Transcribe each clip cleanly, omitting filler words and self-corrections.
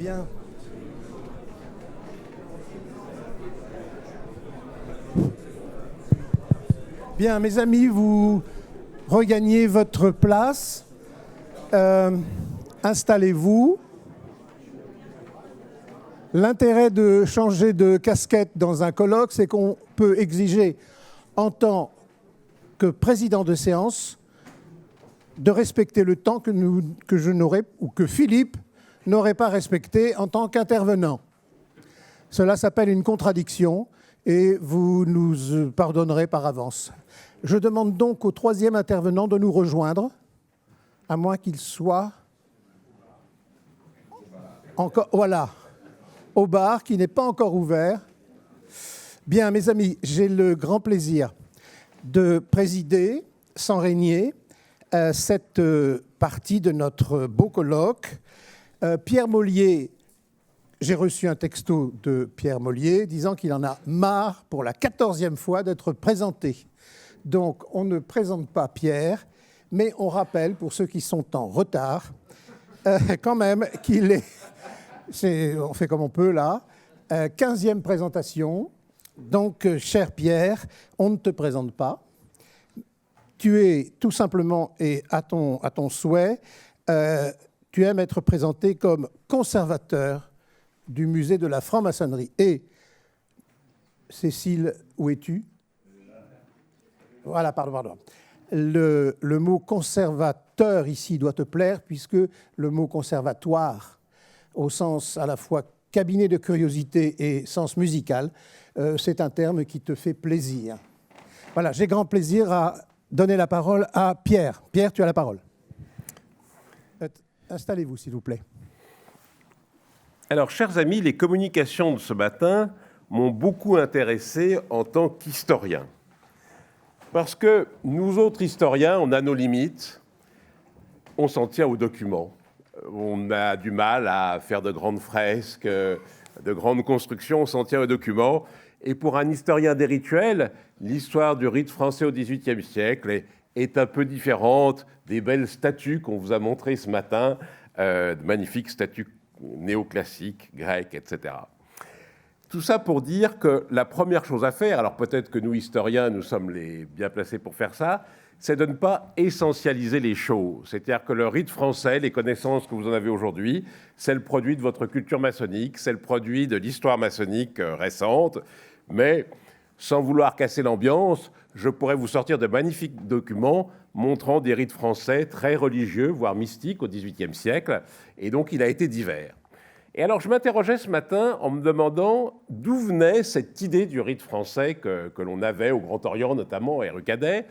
Bien. Bien, mes amis, vous regagnez votre place. Installez-vous. L'intérêt de changer de casquette dans un colloque, c'est qu'on peut exiger, en tant que président de séance, de respecter le temps que je n'aurais, ou que Philippe n'aurait pas respecté en tant qu'intervenant. Cela s'appelle une contradiction et vous nous pardonnerez par avance. Je demande donc au troisième intervenant de nous rejoindre, à moins qu'il soit encore, voilà, au bar qui n'est pas encore ouvert. Bien, mes amis, j'ai le grand plaisir de présider, sans régner, cette partie de notre beau colloque. Pierre Mollier, j'ai reçu un texto de Pierre Mollier disant qu'il en a marre pour la 14e fois d'être présenté. Donc, on ne présente pas Pierre, mais on rappelle, pour ceux qui sont en retard, quand même qu'il est, on fait comme on peut là, 15e présentation. Donc, cher Pierre, on ne te présente pas. Tu es tout simplement, et à ton souhait, tu aimes être présenté comme conservateur du musée de la franc-maçonnerie. Et, Cécile, où es-tu ? Voilà, pardon. Le mot conservateur ici doit te plaire, puisque le mot conservatoire, au sens à la fois cabinet de curiosité et sens musical, c'est un terme qui te fait plaisir. Voilà, j'ai grand plaisir à donner la parole à Pierre. Pierre, tu as la parole. Installez-vous, s'il vous plaît. Alors, chers amis, les communications de ce matin m'ont beaucoup intéressé en tant qu'historien. Parce que nous autres historiens, on a nos limites, on s'en tient aux documents. On a du mal à faire de grandes fresques, de grandes constructions, on s'en tient aux documents. Et pour un historien des rituels, l'histoire du rite français au XVIIIe siècle est un peu différente des belles statues qu'on vous a montrées ce matin, de magnifiques statues néoclassiques, grecques, etc. Tout ça pour dire que la première chose à faire, alors peut-être que nous, historiens, nous sommes les bien placés pour faire ça, c'est de ne pas essentialiser les choses. C'est-à-dire que le rite français, les connaissances que vous en avez aujourd'hui, c'est le produit de votre culture maçonnique, c'est le produit de l'histoire maçonnique récente, mais sans vouloir casser l'ambiance, je pourrais vous sortir de magnifiques documents montrant des rites français très religieux, voire mystiques au XVIIIe siècle, et donc il a été divers. Et alors je m'interrogeais ce matin en me demandant d'où venait cette idée du rite français que l'on avait au Grand Orient, notamment, et rue Cadet.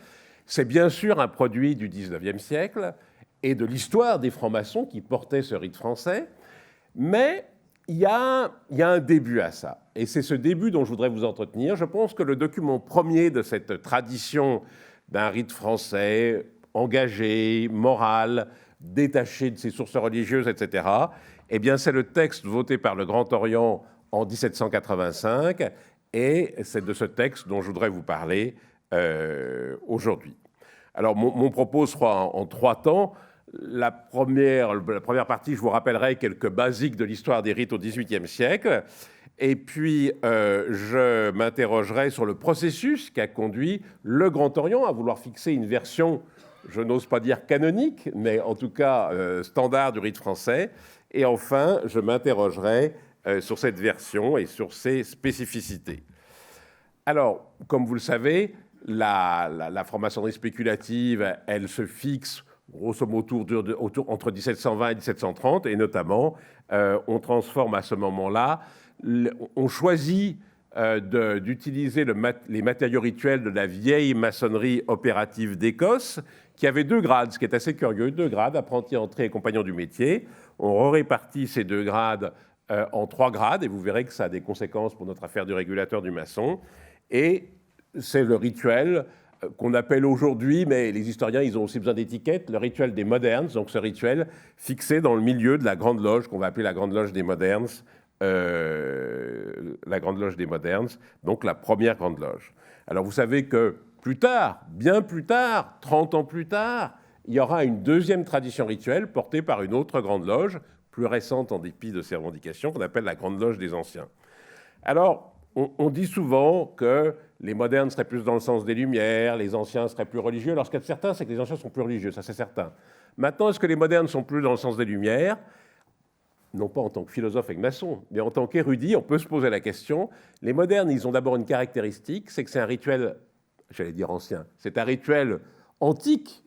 C'est bien sûr un produit du XIXe siècle et de l'histoire des francs-maçons qui portaient ce rite français, mais il y a un début à ça. Et c'est ce début dont je voudrais vous entretenir. Je pense que le document premier de cette tradition d'un rite français engagé, moral, détaché de ses sources religieuses, etc., eh bien, c'est le texte voté par le Grand Orient en 1785, et c'est de ce texte dont je voudrais vous parler aujourd'hui. Alors, mon propos sera en 3 temps. La première partie, je vous rappellerai quelques basiques de l'histoire des rites au XVIIIe siècle. Et puis, je m'interrogerai sur le processus qui a conduit le Grand Orient à vouloir fixer une version, je n'ose pas dire canonique, mais en tout cas standard du rite français. Et enfin, je m'interrogerai sur cette version et sur ses spécificités. Alors, comme vous le savez, la franc-maçonnerie spéculative, elle se fixe grosso modo entre 1720 et 1730, et notamment, on transforme à ce moment-là, on choisit d'utiliser les matériaux rituels de la vieille maçonnerie opérative d'Écosse, qui avait 2 grades, ce qui est assez curieux, 2 grades, apprenti entré et compagnon du métier. On répartit ces 2 grades en 3 grades, et vous verrez que ça a des conséquences pour notre affaire du régulateur du maçon. Et c'est le rituel qu'on appelle aujourd'hui, mais les historiens, ils ont aussi besoin d'étiquettes, le rituel des modernes, donc ce rituel fixé dans le milieu de la Grande Loge, qu'on va appeler la Grande Loge des modernes, la Grande Loge des modernes, donc la première Grande Loge. Alors vous savez que plus tard, bien plus tard, 30 ans plus tard, il y aura une deuxième tradition rituelle portée par une autre Grande Loge, plus récente en dépit de ces revendications, qu'on appelle la Grande Loge des Anciens. Alors, on dit souvent que les modernes seraient plus dans le sens des Lumières, les anciens seraient plus religieux. Alors, ce qu'il y a de certain, c'est que les anciens sont plus religieux, ça c'est certain. Maintenant, est-ce que les modernes sont plus dans le sens des Lumières ? Non pas en tant que philosophe et que maçon, mais en tant qu'érudit, on peut se poser la question. Les modernes, ils ont d'abord une caractéristique, c'est que c'est un rituel, j'allais dire ancien, c'est un rituel antique,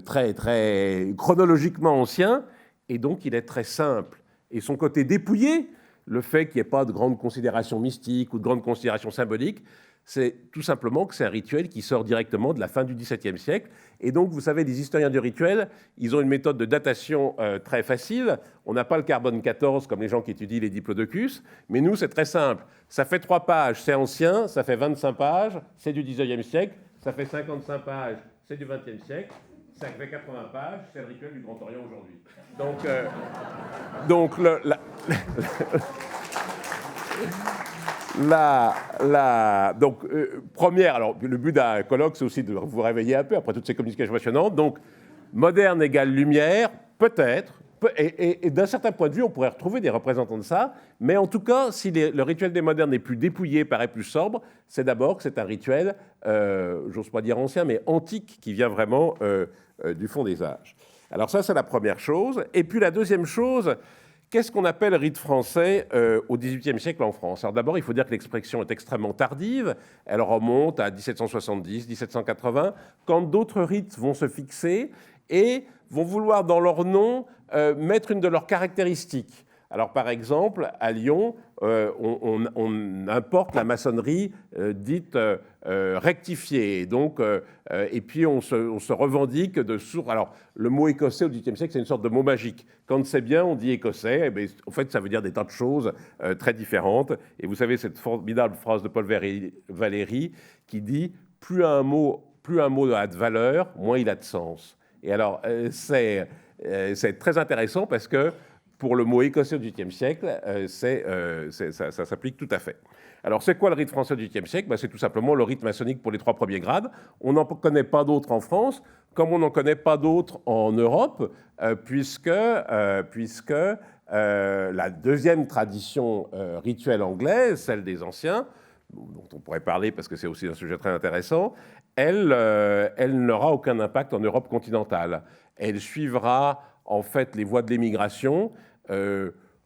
très, très chronologiquement ancien, et donc il est très simple. Et son côté dépouillé, le fait qu'il n'y ait pas de grandes considérations mystiques ou de grandes considérations symboliques, c'est tout simplement que c'est un rituel qui sort directement de la fin du XVIIe siècle. Et donc, vous savez, les historiens du rituel, ils ont une méthode de datation très facile. On n'a pas le carbone 14 comme les gens qui étudient les diplodocus, mais nous, c'est très simple. Ça fait 3 pages, c'est ancien, ça fait 25 pages, c'est du XIXe siècle, ça fait 55 pages, c'est du XXe siècle, ça fait 80 pages, c'est le rituel du Grand Orient aujourd'hui. Donc première, alors le but d'un colloque, c'est aussi de vous réveiller un peu après toutes ces communications passionnantes. Donc, moderne égale lumière, peut-être, et d'un certain point de vue, on pourrait retrouver des représentants de ça, mais en tout cas, si le rituel des modernes n'est plus dépouillé, paraît plus sobre, c'est d'abord que c'est un rituel, j'ose pas dire ancien, mais antique, qui vient vraiment du fond des âges. Alors ça, c'est la première chose. Et puis la deuxième chose, qu'est-ce qu'on appelle rite français au XVIIIe siècle en France ? Alors d'abord, il faut dire que l'expression est extrêmement tardive. Elle remonte à 1770, 1780, quand d'autres rites vont se fixer et vont vouloir, dans leur nom, mettre une de leurs caractéristiques. Alors par exemple, à Lyon, on importe la maçonnerie dite rectifiée. Donc, et puis on se revendique de sourds. Alors le mot écossais au XVIIIe siècle, c'est une sorte de mot magique. Quand c'est bien, on dit écossais. Mais en fait, ça veut dire des tas de choses très différentes. Et vous savez cette formidable phrase de Paul Valéry qui dit « plus un mot a de valeur, moins il a de sens ». Et alors, c'est très intéressant parce que pour le mot écossais du XVIIIe siècle, ça s'applique tout à fait. Alors, c'est quoi le rite français du XVIIIe siècle ? C'est tout simplement le rite maçonnique pour les 3 premiers grades. On n'en connaît pas d'autres en France, comme on n'en connaît pas d'autres en Europe, puisque la deuxième tradition rituelle anglaise, celle des anciens, dont on pourrait parler parce que c'est aussi un sujet très intéressant, elle n'aura aucun impact en Europe continentale. Elle suivra en fait les voies de l'émigration.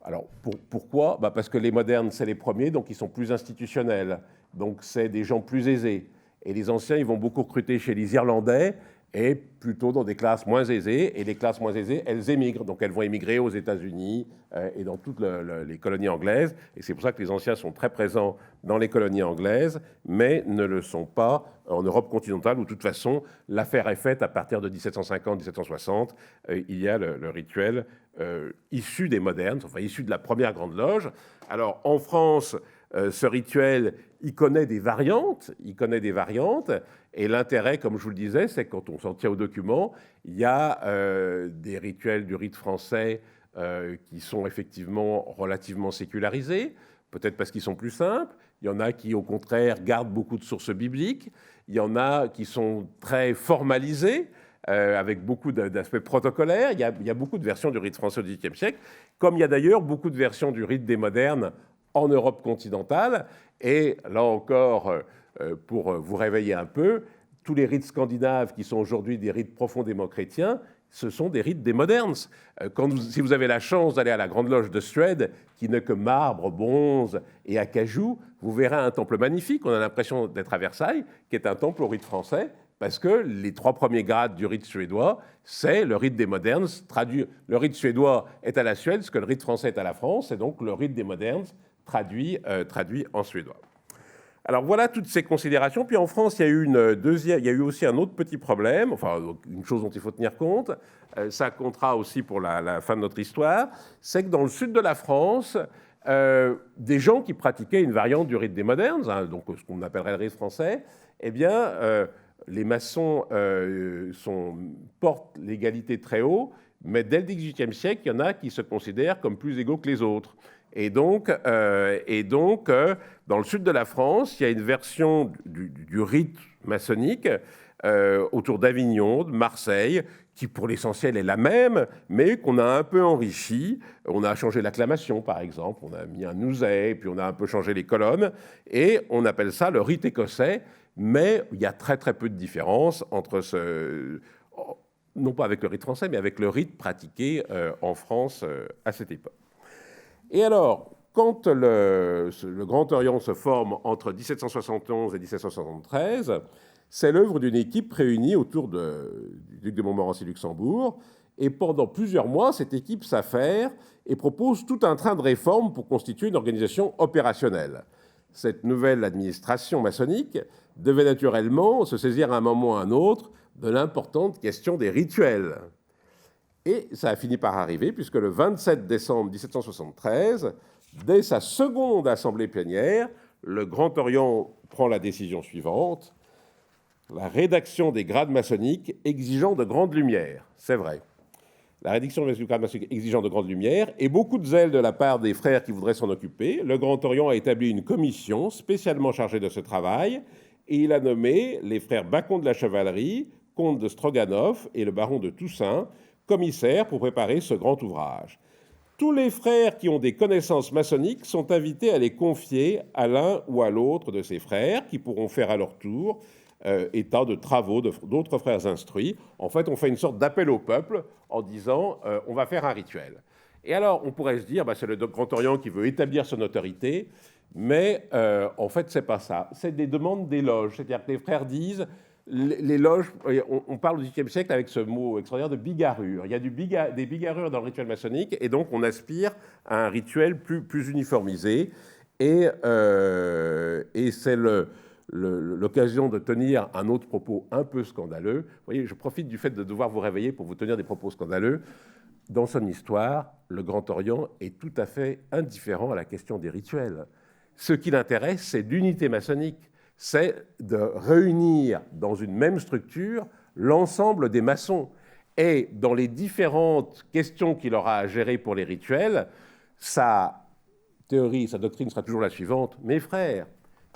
Alors pourquoi ? Parce que les modernes, c'est les premiers, donc ils sont plus institutionnels. Donc c'est des gens plus aisés. Et les anciens, ils vont beaucoup recruter chez les Irlandais et plutôt dans des classes moins aisées. Et les classes moins aisées, elles émigrent. Donc elles vont émigrer aux États-Unis et dans toutes les colonies anglaises. Et c'est pour ça que les anciens sont très présents dans les colonies anglaises, mais ne le sont pas en Europe continentale, où de toute façon, l'affaire est faite à partir de 1750-1760. Il y a le rituel issu des modernes, enfin issu de la première Grande Loge. Alors en France, ce rituel, il connaît des variantes, et l'intérêt, comme je vous le disais, c'est que quand on s'en tient aux documents, il y a des rituels du rite français qui sont effectivement relativement sécularisés, peut-être parce qu'ils sont plus simples. Il y en a qui, au contraire, gardent beaucoup de sources bibliques. Il y en a qui sont très formalisés, avec beaucoup d'aspects protocolaires. Il y a beaucoup de versions du rite français au XVIIIe siècle, comme il y a d'ailleurs beaucoup de versions du rite des modernes en Europe continentale. Et là encore, pour vous réveiller un peu, tous les rites scandinaves qui sont aujourd'hui des rites profondément chrétiens, ce sont des rites des modernes. Si vous avez la chance d'aller à la Grande Loge de Suède, qui n'est que marbre, bronze et acajou, vous verrez un temple magnifique. On a l'impression d'être à Versailles, qui est un temple au rite français, parce que les 3 premiers grades du rite suédois, c'est le rite des modernes. Le rite suédois est à la Suède, ce que le rite français est à la France, et donc le rite des modernes traduit en suédois. Alors voilà toutes ces considérations. Puis en France, il y a eu aussi un autre petit problème, enfin une chose dont il faut tenir compte, ça comptera aussi pour la fin de notre histoire, c'est que dans le sud de la France, des gens qui pratiquaient une variante du rite des modernes, donc ce qu'on appellerait le rite français, eh bien, les maçons portent l'égalité très haut, mais dès le XVIIIe siècle, il y en a qui se considèrent comme plus égaux que les autres. Et donc, dans le sud de la France, il y a une version du rite maçonnique autour d'Avignon, de Marseille, qui pour l'essentiel est la même, mais qu'on a un peu enrichi. On a changé l'acclamation, par exemple, on a mis un ouzet, puis on a un peu changé les colonnes, et on appelle ça le rite écossais, mais il y a très très peu de différence entre non pas avec le rite français, mais avec le rite pratiqué en France à cette époque. Et alors, quand le Grand Orient se forme entre 1771 et 1773, c'est l'œuvre d'une équipe réunie autour du duc de Montmorency-Luxembourg. Et pendant plusieurs mois, cette équipe s'affaire et propose tout un train de réformes pour constituer une organisation opérationnelle. Cette nouvelle administration maçonnique devait naturellement se saisir à un moment ou à un autre de l'importante question des rituels. Et ça a fini par arriver, puisque le 27 décembre 1773, dès sa seconde assemblée plénière, le Grand Orient prend la décision suivante: la rédaction des grades maçonniques exigeant de grandes lumières. C'est vrai. La rédaction des grades maçonniques exigeant de grandes lumières et beaucoup de zèle de la part des frères qui voudraient s'en occuper. Le Grand Orient a établi une commission spécialement chargée de ce travail et il a nommé les frères Bacon de la Chevalerie, comte de Stroganov et le baron de Toussaint commissaires pour préparer ce grand ouvrage. Tous les frères qui ont des connaissances maçonniques sont invités à les confier à l'un ou à l'autre de ces frères qui pourront faire à leur tour état de travaux d'autres frères instruits. En fait, on fait une sorte d'appel au peuple en disant on va faire un rituel. Et alors, on pourrait se dire c'est le Grand Orient qui veut établir son autorité, mais en fait, c'est pas ça. C'est des demandes d'éloges. C'est-à-dire que les frères disent les loges, on parle au XVIIIe siècle avec ce mot extraordinaire de bigarrure. Il y a des bigarrures dans le rituel maçonnique, et donc on aspire à un rituel plus uniformisé. Et c'est l'occasion de tenir un autre propos un peu scandaleux. Vous voyez, je profite du fait de devoir vous réveiller pour vous tenir des propos scandaleux. Dans son histoire, le Grand Orient est tout à fait indifférent à la question des rituels. Ce qui l'intéresse, c'est l'unité maçonnique. C'est de réunir dans une même structure l'ensemble des maçons. Et dans les différentes questions qu'il aura à gérer pour les rituels, sa théorie, sa doctrine sera toujours la suivante. Mes frères,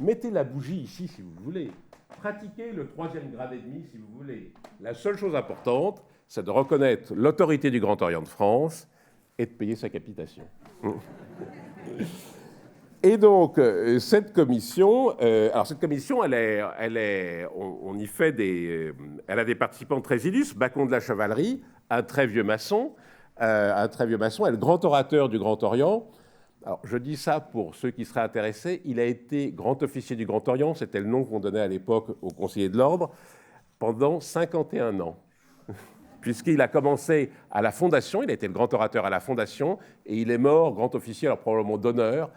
mettez la bougie ici si vous voulez. Pratiquez le 3e grade et demi si vous voulez. La seule chose importante, c'est de reconnaître l'autorité du Grand Orient de France et de payer sa capitation. Et donc, cette commission, on y fait elle a des participants très illustres. Bacon de la Chevalerie, un très vieux maçon, est le grand orateur du Grand Orient. Alors, je dis ça pour ceux qui seraient intéressés. Il a été grand officier du Grand Orient, c'était le nom qu'on donnait à l'époque aux conseillers de l'ordre, pendant 51 ans. Puisqu'il a commencé à la Fondation, il a été le grand orateur à la Fondation, et il est mort grand officier, alors probablement d'honneur,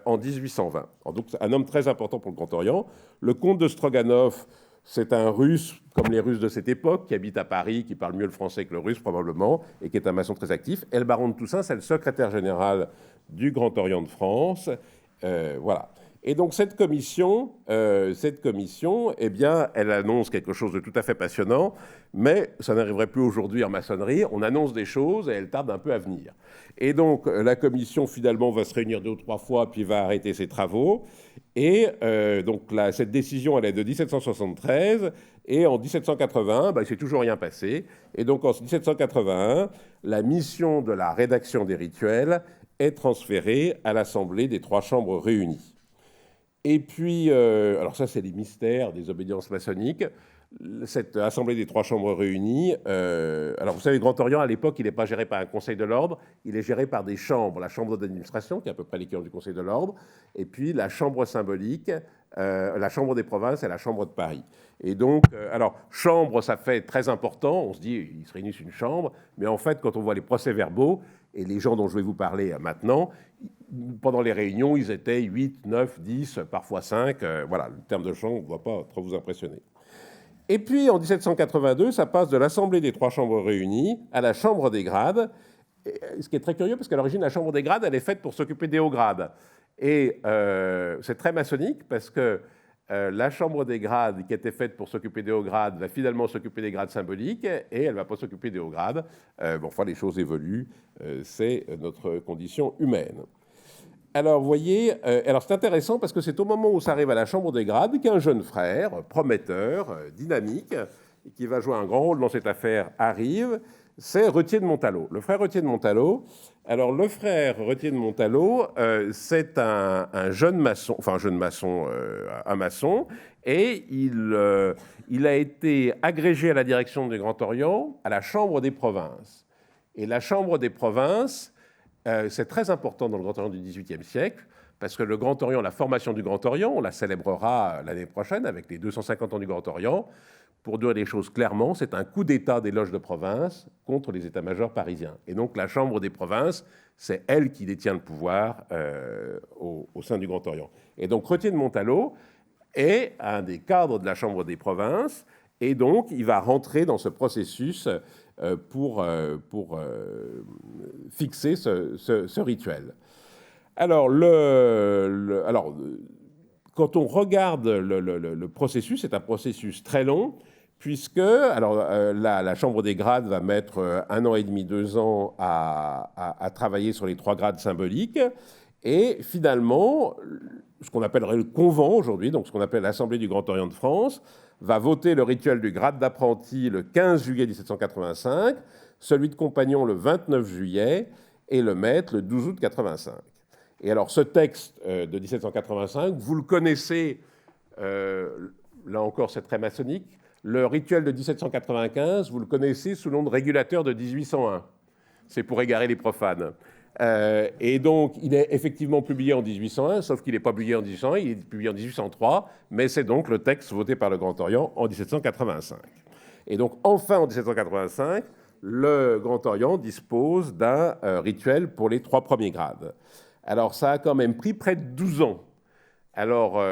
en 1820. Donc un homme très important pour le Grand Orient. Le comte de Stroganov, c'est un Russe, comme les Russes de cette époque, qui habite à Paris, qui parle mieux le français que le russe probablement, et qui est un maçon très actif. Et le baron de Toussaint, c'est le secrétaire général du Grand Orient de France. Voilà. Et donc cette commission, eh bien, elle annonce quelque chose de tout à fait passionnant, mais ça n'arriverait plus aujourd'hui en maçonnerie. On annonce des choses et elle tarde un peu à venir. Et donc la commission finalement va se réunir 2 ou 3 fois, puis va arrêter ses travaux. Et donc cette décision, elle est de 1773, et en 1781, il ne s'est toujours rien passé. Et donc en 1781, la mission de la rédaction des rituels est transférée à l'Assemblée des 3 chambres réunies. Et puis, alors ça, c'est les mystères des obédiences maçonniques. Cette assemblée des 3 chambres réunies, alors vous savez, le Grand Orient, à l'époque, il n'est pas géré par un conseil de l'ordre, il est géré par des chambres. La chambre d'administration, qui est à peu près l'équivalent du conseil de l'ordre, et puis la chambre symbolique, la chambre des provinces et la chambre de Paris. Et donc, alors, chambre, ça fait très important, on se dit, ils se réunissent une chambre, mais en fait, quand on voit les procès-verbaux, et les gens dont je vais vous parler maintenant, pendant les réunions, ils étaient 8, 9, 10, parfois 5. Voilà, le terme de chambre ne va pas trop vous impressionner. Et puis, en 1782, ça passe de l'Assemblée des 3 chambres réunies à la Chambre des grades, ce qui est très curieux, parce qu'à l'origine, la Chambre des grades, elle est faite pour s'occuper des hauts grades. Et c'est très maçonnique, parce que la Chambre des grades, qui était faite pour s'occuper des hauts grades, va finalement s'occuper des grades symboliques, et elle ne va pas s'occuper des hauts grades. Enfin, les choses évoluent, c'est notre condition humaine. Alors, vous voyez, alors c'est intéressant parce que c'est au moment où ça arrive à la Chambre des grades qu'un jeune frère, prometteur, dynamique, qui va jouer un grand rôle dans cette affaire, arrive, c'est Retier de Montalot. Le frère Retier de Montalot. Alors, le frère Retier de Montalot, c'est un jeune maçon, un maçon, et il a été agrégé à la direction du Grand Orient à la Chambre des provinces. Et la Chambre des provinces, c'est très important dans le Grand Orient du XVIIIe siècle, parce que le Grand Orient, la formation du Grand Orient, on la célébrera l'année prochaine avec les 250 ans du Grand Orient. Pour dire les choses clairement, c'est un coup d'État des loges de province contre les états-majors parisiens. Et donc la Chambre des provinces, c'est elle qui détient le pouvoir au sein du Grand Orient. Et donc Retier de Montalot est un des cadres de la Chambre des provinces, et donc il va rentrer dans ce processus pour fixer ce rituel. Alors, quand on regarde le processus, c'est un processus très long, puisque la Chambre des grades va mettre 1 an et demi, 2 ans à travailler sur les 3 grades symboliques, et finalement, ce qu'on appellerait le convent aujourd'hui, donc ce qu'on appelle l'Assemblée du Grand Orient de France, va voter le rituel du grade d'apprenti le 15 juillet 1785, celui de compagnon le 29 juillet, et le maître le 12 août 85. Et alors, ce texte de 1785, vous le connaissez, là encore, c'est très maçonnique. Le rituel de 1795, vous le connaissez sous le nom de régulateur de 1801. C'est pour égarer les profanes. Et donc, il est effectivement publié en 1801, sauf qu'il n'est pas publié en 1801, il est publié en 1803, mais c'est donc le texte voté par le Grand Orient en 1785. Et donc, enfin, en 1785, le Grand Orient dispose d'un rituel pour les 3 premiers grades. Alors, ça a quand même pris près de 12 ans. Alors,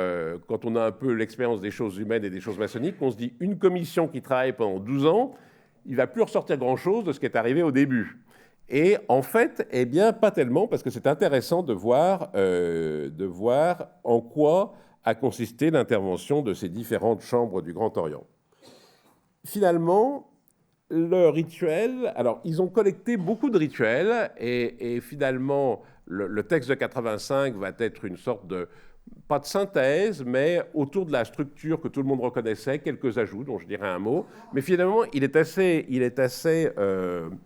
quand on a un peu l'expérience des choses humaines et des choses maçonniques, on se dit, une commission qui travaille pendant 12 ans, il ne va plus ressortir grand-chose de ce qui est arrivé au début. Et en fait, eh bien, pas tellement, parce que c'est intéressant de voir en quoi a consisté l'intervention de ces différentes chambres du Grand Orient. Finalement, le rituel, alors ils ont collecté beaucoup de rituels, et finalement, le texte de 85 va être une sorte de, pas de synthèse, mais autour de la structure que tout le monde reconnaissait, quelques ajouts dont je dirais un mot, mais finalement, il est assez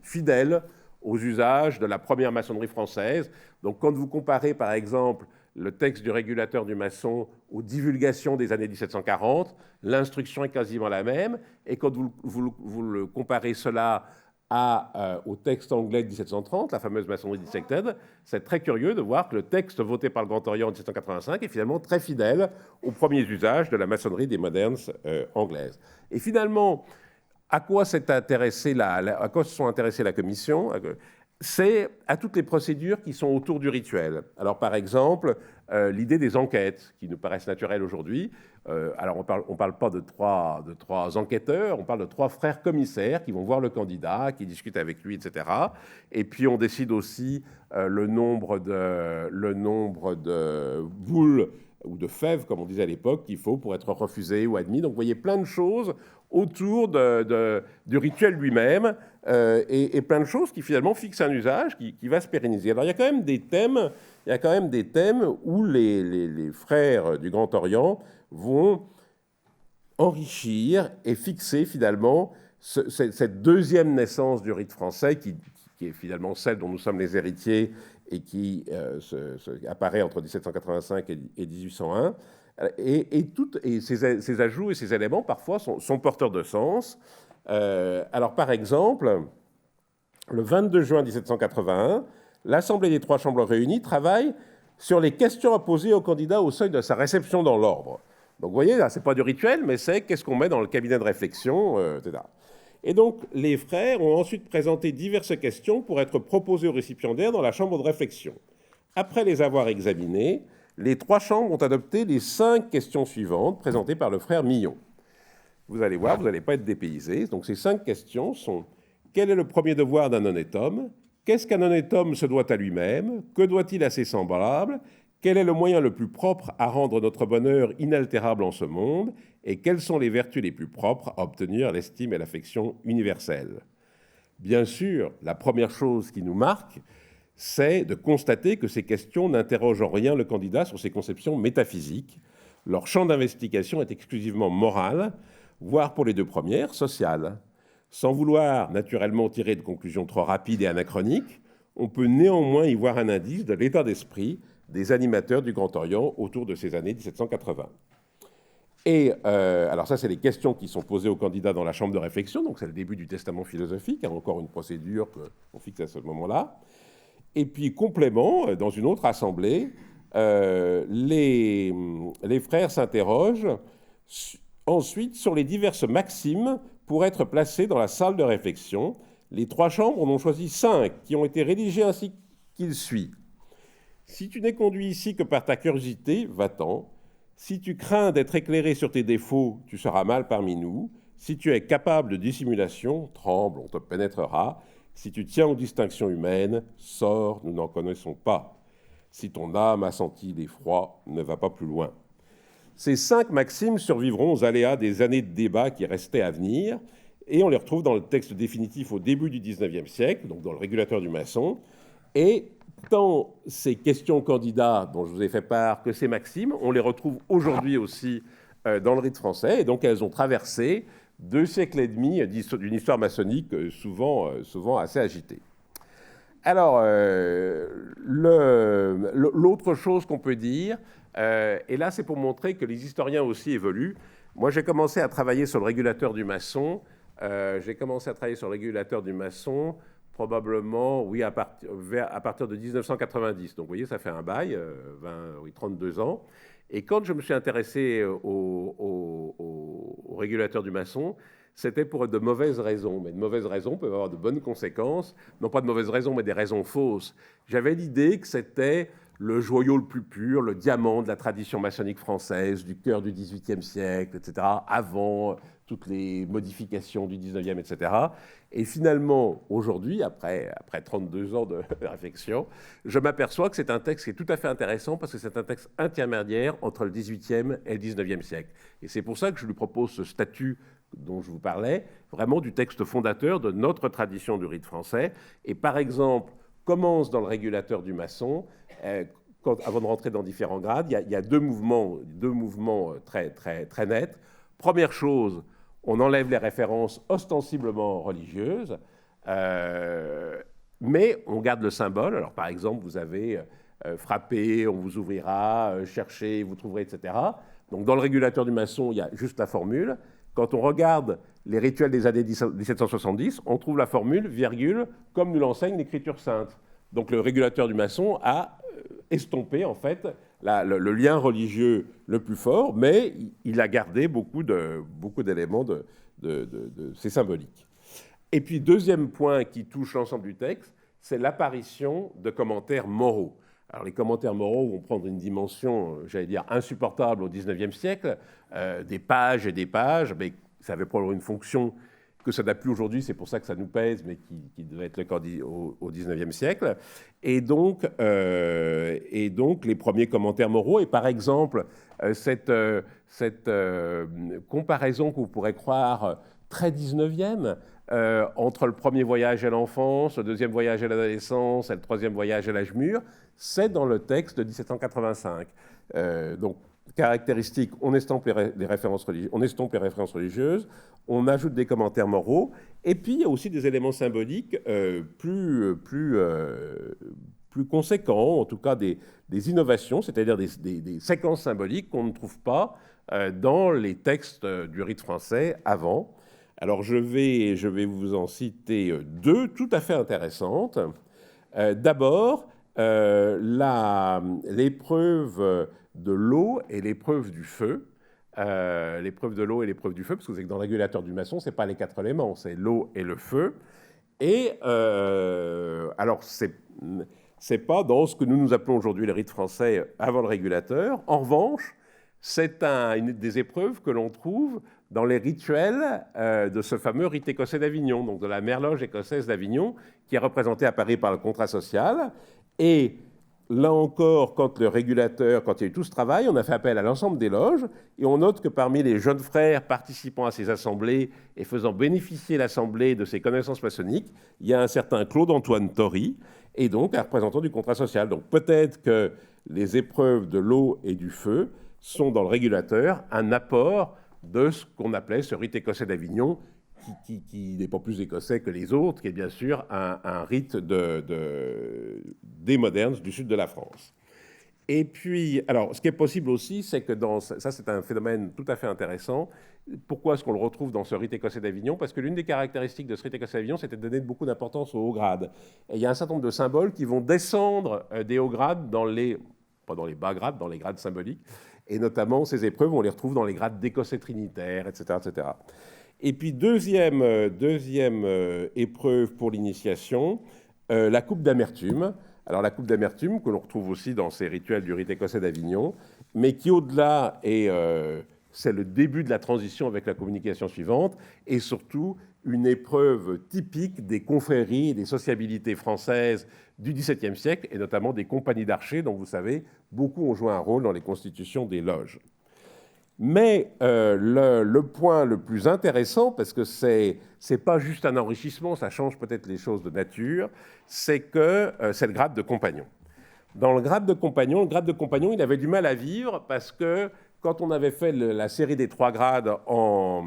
fidèle aux usages de la première maçonnerie française. Donc quand vous comparez par exemple le texte du régulateur du maçon aux divulgations des années 1740, l'instruction est quasiment la même, et quand vous le comparez cela au texte anglais de 1730, la fameuse maçonnerie dissected, c'est très curieux de voir que le texte voté par le Grand Orient en 1785 est finalement très fidèle aux premiers usages de la maçonnerie des modernes anglaises. Et finalement, à quoi se sont intéressées la commission? C'est à toutes les procédures qui sont autour du rituel. Alors, par exemple, l'idée des enquêtes, qui nous paraissent naturelles aujourd'hui. Alors, on parle pas de trois enquêteurs, on parle de 3 frères commissaires qui vont voir le candidat, qui discutent avec lui, etc. Et puis, on décide aussi le nombre de boules ou de fèves, comme on disait à l'époque, qu'il faut pour être refusé ou admis. Donc, vous voyez plein de choses autour du rituel lui-même, et plein de choses qui finalement fixent un usage qui va se pérenniser. Alors il y a quand même des thèmes où les frères du Grand Orient vont enrichir et fixer finalement cette deuxième naissance du rite français qui est finalement celle dont nous sommes les héritiers et qui apparaît entre 1785 et 1801. Et ces ajouts et ces éléments, parfois, sont porteurs de sens. Alors, par exemple, le 22 juin 1781, l'Assemblée des 3 chambres réunies travaille sur les questions à poser au candidat au seuil de sa réception dans l'ordre. Donc, vous voyez, là, ce n'est pas du rituel, mais c'est qu'est-ce qu'on met dans le cabinet de réflexion, etc. Et donc, les frères ont ensuite présenté diverses questions pour être proposées aux récipiendaires dans la chambre de réflexion. Après les avoir examinées, les 3 chambres ont adopté les 5 questions suivantes présentées par le frère Millon. Vous allez voir, vous n'allez pas être dépaysés. Donc ces 5 questions sont: quel est le premier devoir d'un honnête homme? Qu'est-ce qu'un honnête homme se doit à lui-même? Que doit-il à ses semblables? Quel est le moyen le plus propre à rendre notre bonheur inaltérable en ce monde? Et quelles sont les vertus les plus propres à obtenir l'estime et l'affection universelle? Bien sûr, la première chose qui nous marque, c'est de constater que ces questions n'interrogent en rien le candidat sur ses conceptions métaphysiques. Leur champ d'investigation est exclusivement moral, voire pour les deux premières, sociales. Sans vouloir naturellement tirer de conclusions trop rapides et anachroniques, on peut néanmoins y voir un indice de l'état d'esprit des animateurs du Grand Orient autour de ces années 1780. Et alors ça, c'est les questions qui sont posées aux candidats dans la chambre de réflexion, donc c'est le début du testament philosophique, encore une procédure qu'on fixe à ce moment-là. Et puis, complément, dans une autre assemblée, les frères s'interrogent ensuite sur les diverses maximes pour être placées dans la salle de réflexion. Les trois chambres en ont choisi 5 qui ont été rédigées ainsi qu'il suit. Si tu n'es conduit ici que par ta curiosité, va-t'en. Si tu crains d'être éclairé sur tes défauts, tu seras mal parmi nous. Si tu es capable de dissimulation, tremble, on te pénétrera. Si tu tiens aux distinctions humaines, sors, nous n'en connaissons pas. Si ton âme a senti l'effroi, ne va pas plus loin. Ces 5 maximes survivront aux aléas des années de débat qui restaient à venir, et on les retrouve dans le texte définitif au début du XIXe siècle, donc dans le Régulateur du maçon. Et tant ces questions candidats dont je vous ai fait part que ces maximes, on les retrouve aujourd'hui aussi dans le rite français, et donc elles ont traversé 2 siècles et demi d'une histoire maçonnique souvent assez agitée. Alors, l'autre chose qu'on peut dire, et là c'est pour montrer que les historiens aussi évoluent. Moi j'ai commencé à travailler sur le Régulateur du maçon, probablement, oui, à partir de 1990. Donc, vous voyez, ça fait un bail, 32 ans. Et quand je me suis intéressé au Régulateur du maçon, c'était pour de mauvaises raisons. Mais de mauvaises raisons peuvent avoir de bonnes conséquences. Non pas de mauvaises raisons, mais des raisons fausses. J'avais l'idée que c'était le joyau le plus pur, le diamant de la tradition maçonnique française, du cœur du XVIIIe siècle, etc., avant toutes les modifications du XIXe, etc. Et finalement, aujourd'hui, après 32 ans de réflexion, je m'aperçois que c'est un texte qui est tout à fait intéressant parce que c'est un texte intermédiaire entre le XVIIIe et le XIXe siècle. Et c'est pour ça que je lui propose ce statut dont je vous parlais, vraiment du texte fondateur de notre tradition du rite français. Et par exemple, commence dans le Régulateur du maçon, avant de rentrer dans différents grades, il y a deux mouvements très nets. Première chose, on enlève les références ostensiblement religieuses, mais on garde le symbole. Alors par exemple, vous avez frappez, on vous ouvrira, cherchez, vous trouverez, etc. Donc dans le Régulateur du maçon, il y a juste la formule. Quand on regarde les rituels des années 1770, on trouve la formule, virgule, comme nous l'enseigne l'Écriture sainte. Donc le Régulateur du maçon a estompé, en fait, le lien religieux le plus fort, mais il a gardé beaucoup d'éléments de ces symboliques. Et puis, deuxième point qui touche l'ensemble du texte, c'est l'apparition de commentaires moraux. Alors, les commentaires moraux vont prendre une dimension, j'allais dire, insupportable au XIXe siècle, des pages et des pages, mais ça avait probablement une fonction que ça n'a plus aujourd'hui, c'est pour ça que ça nous pèse, mais qui devait être le cas au XIXe siècle. Et donc, les premiers commentaires moraux, et par exemple, cette comparaison que vous pourrez croire très XIXe, entre le premier voyage à l'enfance, le deuxième voyage à l'adolescence et le troisième voyage à l'âge mûr, c'est dans le texte de 1785. Donc, caractéristique, on estompe les références religieuses, on ajoute des commentaires moraux, et puis il y a aussi des éléments symboliques plus conséquents, en tout cas des innovations, c'est-à-dire des séquences symboliques qu'on ne trouve pas dans les textes du rite français avant. Alors je vais vous en citer 2 tout à fait intéressantes. D'abord, l'épreuve de l'eau et l'épreuve du feu. L'épreuve de l'eau et l'épreuve du feu, parce que dans le Régulateur du maçon, ce n'est pas les 4 éléments, c'est l'eau et le feu. Et alors, c'est pas dans ce que nous appelons aujourd'hui le rite français avant le Régulateur. En revanche, c'est une des épreuves que l'on trouve dans les rituels de ce fameux rite écossais d'Avignon, donc de la Mère-Loge écossaise d'Avignon, qui est représentée à Paris par le contrat social. Et là encore, quand il y a eu tout ce travail, on a fait appel à l'ensemble des loges, et on note que parmi les jeunes frères participant à ces assemblées et faisant bénéficier l'assemblée de ses connaissances maçonniques, il y a un certain Claude-Antoine Tory, et donc un représentant du contrat social. Donc peut-être que les épreuves de l'eau et du feu sont dans le Régulateur un apport de ce qu'on appelait ce rite écossais d'Avignon, qui n'est pas plus écossais que les autres, qui est bien sûr un rite des modernes du sud de la France. Et puis, alors, ce qui est possible aussi, c'est que ça c'est un phénomène tout à fait intéressant. Pourquoi est-ce qu'on le retrouve dans ce rite écossais d'Avignon? Parce que l'une des caractéristiques de ce rite écossais d'Avignon, c'était de donner beaucoup d'importance aux hauts grades. Et il y a un certain nombre de symboles qui vont descendre des hauts grades pas dans les bas grades, dans les grades symboliques. Et notamment, ces épreuves, on les retrouve dans les grades d'écossais trinitaires, etc., etc. Et puis, deuxième épreuve pour l'initiation, la coupe d'amertume. Alors la coupe d'amertume, que l'on retrouve aussi dans ces rituels du rite écossais d'Avignon, mais qui au-delà c'est le début de la transition avec la communication suivante, et surtout une épreuve typique des confréries et des sociabilités françaises du XVIIe siècle, et notamment des compagnies d'archers, dont vous savez, beaucoup ont joué un rôle dans les constitutions des loges. Mais le point le plus intéressant, parce que c'est pas juste un enrichissement, ça change peut-être les choses de nature, c'est que c'est le grade de compagnon. Dans le grade de compagnon, il avait du mal à vivre parce que quand on avait fait la série des 3 grades en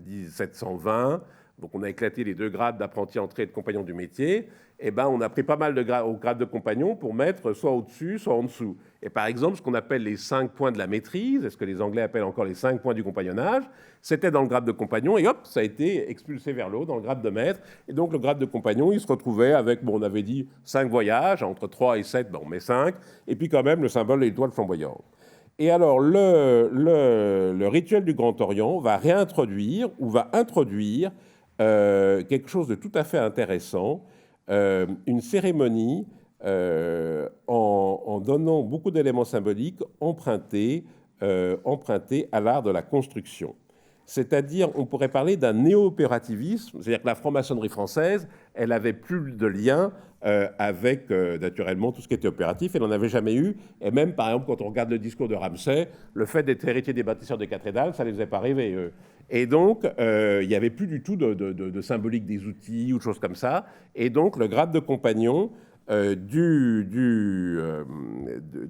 1720, donc on a éclaté les 2 grades d'apprenti entrée et de compagnon du métier, et ben on a pris pas mal de grades au grade de compagnon pour mettre soit au-dessus, soit en dessous. Et par exemple, ce qu'on appelle les 5 points de la maîtrise, ce que les Anglais appellent encore les 5 points du compagnonnage, c'était dans le grade de compagnon, et hop, ça a été expulsé vers le haut dans le grade de maître. Et donc le grade de compagnon, il se retrouvait avec, on avait dit 5 voyages, entre 3 et 7, on met 5, et puis quand même le symbole de l'étoile flamboyante. Et alors, le rituel du Grand Orient va réintroduire, ou va introduire quelque chose de tout à fait intéressant, une cérémonie en donnant beaucoup d'éléments symboliques empruntés à l'art de la construction. C'est-à-dire, on pourrait parler d'un néo-opérativisme, c'est-à-dire que la franc-maçonnerie française, elle n'avait plus de lien avec, naturellement, tout ce qui était opératif, elle n'en avait jamais eu, et même, par exemple, quand on regarde le discours de Ramsay, le fait d'être héritier des bâtisseurs de cathédrales, ça ne les faisait pas rêver, eux. Et donc, il n'y avait plus du tout de symbolique des outils ou de choses comme ça, et donc, le grade de compagnon du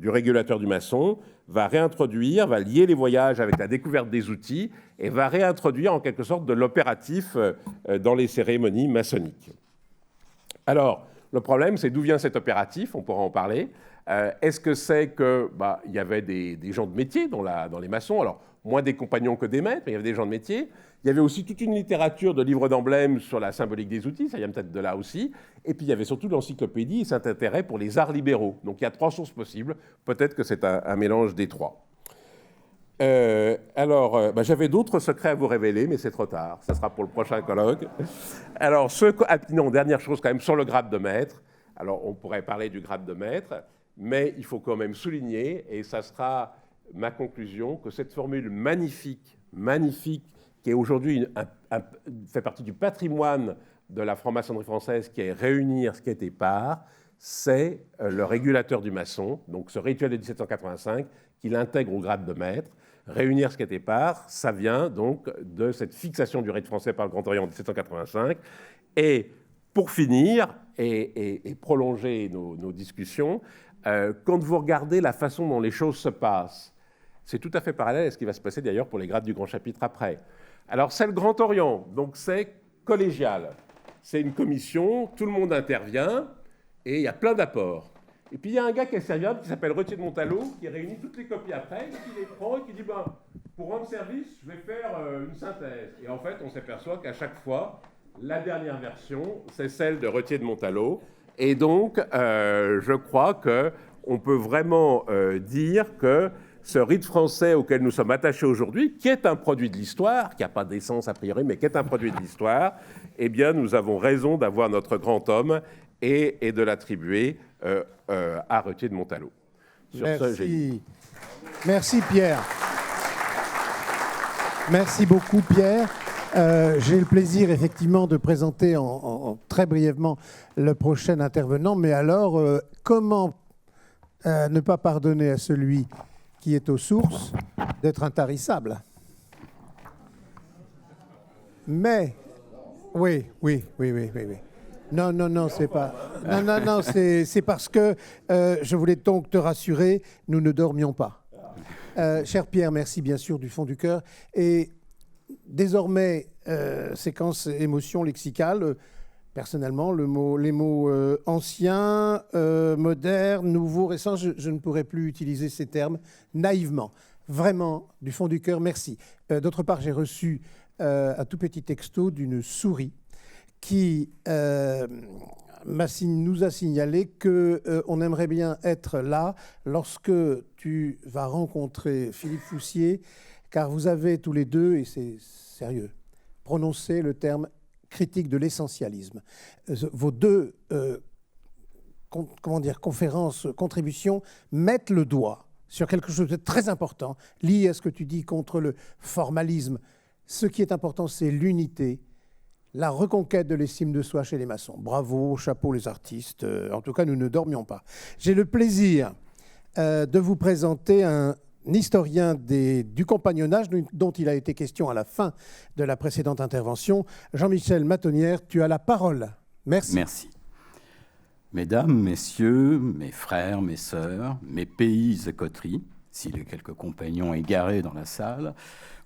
régulateur du maçon va lier les voyages avec la découverte des outils et va réintroduire en quelque sorte de l'opératif dans les cérémonies maçonniques. Alors, le problème, c'est d'où vient cet opératif, on pourra en parler. Est-ce que c'est qu'il y avait des gens de métier dans les maçons, alors moins des compagnons que des maîtres, mais il y avait des gens de métier. Il y avait aussi toute une littérature de livres d'emblèmes sur la symbolique des outils, ça vient peut-être de là aussi. Et puis il y avait surtout l'encyclopédie et cet intérêt pour les arts libéraux. Donc il y a 3 sources possibles, peut-être que c'est un mélange des 3. J'avais d'autres secrets à vous révéler, mais c'est trop tard, ça sera pour le prochain colloque. Alors, dernière chose quand même sur le grade de maître. Alors on pourrait parler du grade de maître, mais il faut quand même souligner, et ça sera ma conclusion, que cette formule magnifique, qui est aujourd'hui fait partie du patrimoine de la franc-maçonnerie française, qui est réunir ce qui était part, c'est le régulateur du maçon, donc ce rituel de 1785, qui l'intègre au grade de maître. Réunir ce qui était part, ça vient donc de cette fixation du rite français par le Grand Orient en 1785. Et pour finir, et prolonger nos discussions, quand vous regardez la façon dont les choses se passent, c'est tout à fait parallèle à ce qui va se passer d'ailleurs pour les grades du grand chapitre après. Alors c'est le Grand Orient, donc c'est collégial. C'est une commission, tout le monde intervient, et il y a plein d'apports. Et puis il y a un gars qui est serviable, qui s'appelle Retier de Montalot, qui réunit toutes les copies après, et qui les prend et qui dit pour rendre service, je vais faire une synthèse. Et en fait, on s'aperçoit qu'à chaque fois, la dernière version, c'est celle de Retier de Montalot. Et donc, je crois qu'on peut vraiment dire que ce rite français auquel nous sommes attachés aujourd'hui, qui est un produit de l'histoire, qui n'a pas d'essence a priori, mais qui est un produit de l'histoire, eh bien, nous avons raison d'avoir notre grand homme et de l'attribuer à Retier de Montalot. Merci Pierre. Merci beaucoup Pierre. J'ai le plaisir effectivement de présenter très brièvement le prochain intervenant, mais alors comment ne pas pardonner à celui qui est aux sources d'être intarissable? Mais oui. Non, c'est pas. Non, c'est parce que je voulais donc te rassurer, nous ne dormions pas. Cher Pierre, merci bien sûr du fond du cœur. Et désormais, séquence émotion lexicale, personnellement, les mots anciens, modernes, nouveaux, récents, je ne pourrais plus utiliser ces termes naïvement. Vraiment, du fond du cœur, merci. D'autre part, j'ai reçu un tout petit texto d'une souris qui nous a signalé qu'on aimerait bien être là lorsque tu vas rencontrer Philippe Foussier, car vous avez tous les deux, et c'est sérieux, prononcé le terme critique de l'essentialisme. Vos deux conférences, contributions mettent le doigt sur quelque chose de très important, lié à ce que tu dis contre le formalisme. Ce qui est important, c'est l'unité, la reconquête de l'estime de soi chez les maçons. Bravo, chapeau les artistes. En tout cas, nous ne dormions pas. J'ai le plaisir de vous présenter un historien du compagnonnage dont il a été question à la fin de la précédente intervention. Jean-Michel Matonnière, tu as la parole. Merci. Merci. Mesdames, messieurs, mes frères, mes sœurs, mes pays et coteries, s'il y a quelques compagnons égarés dans la salle,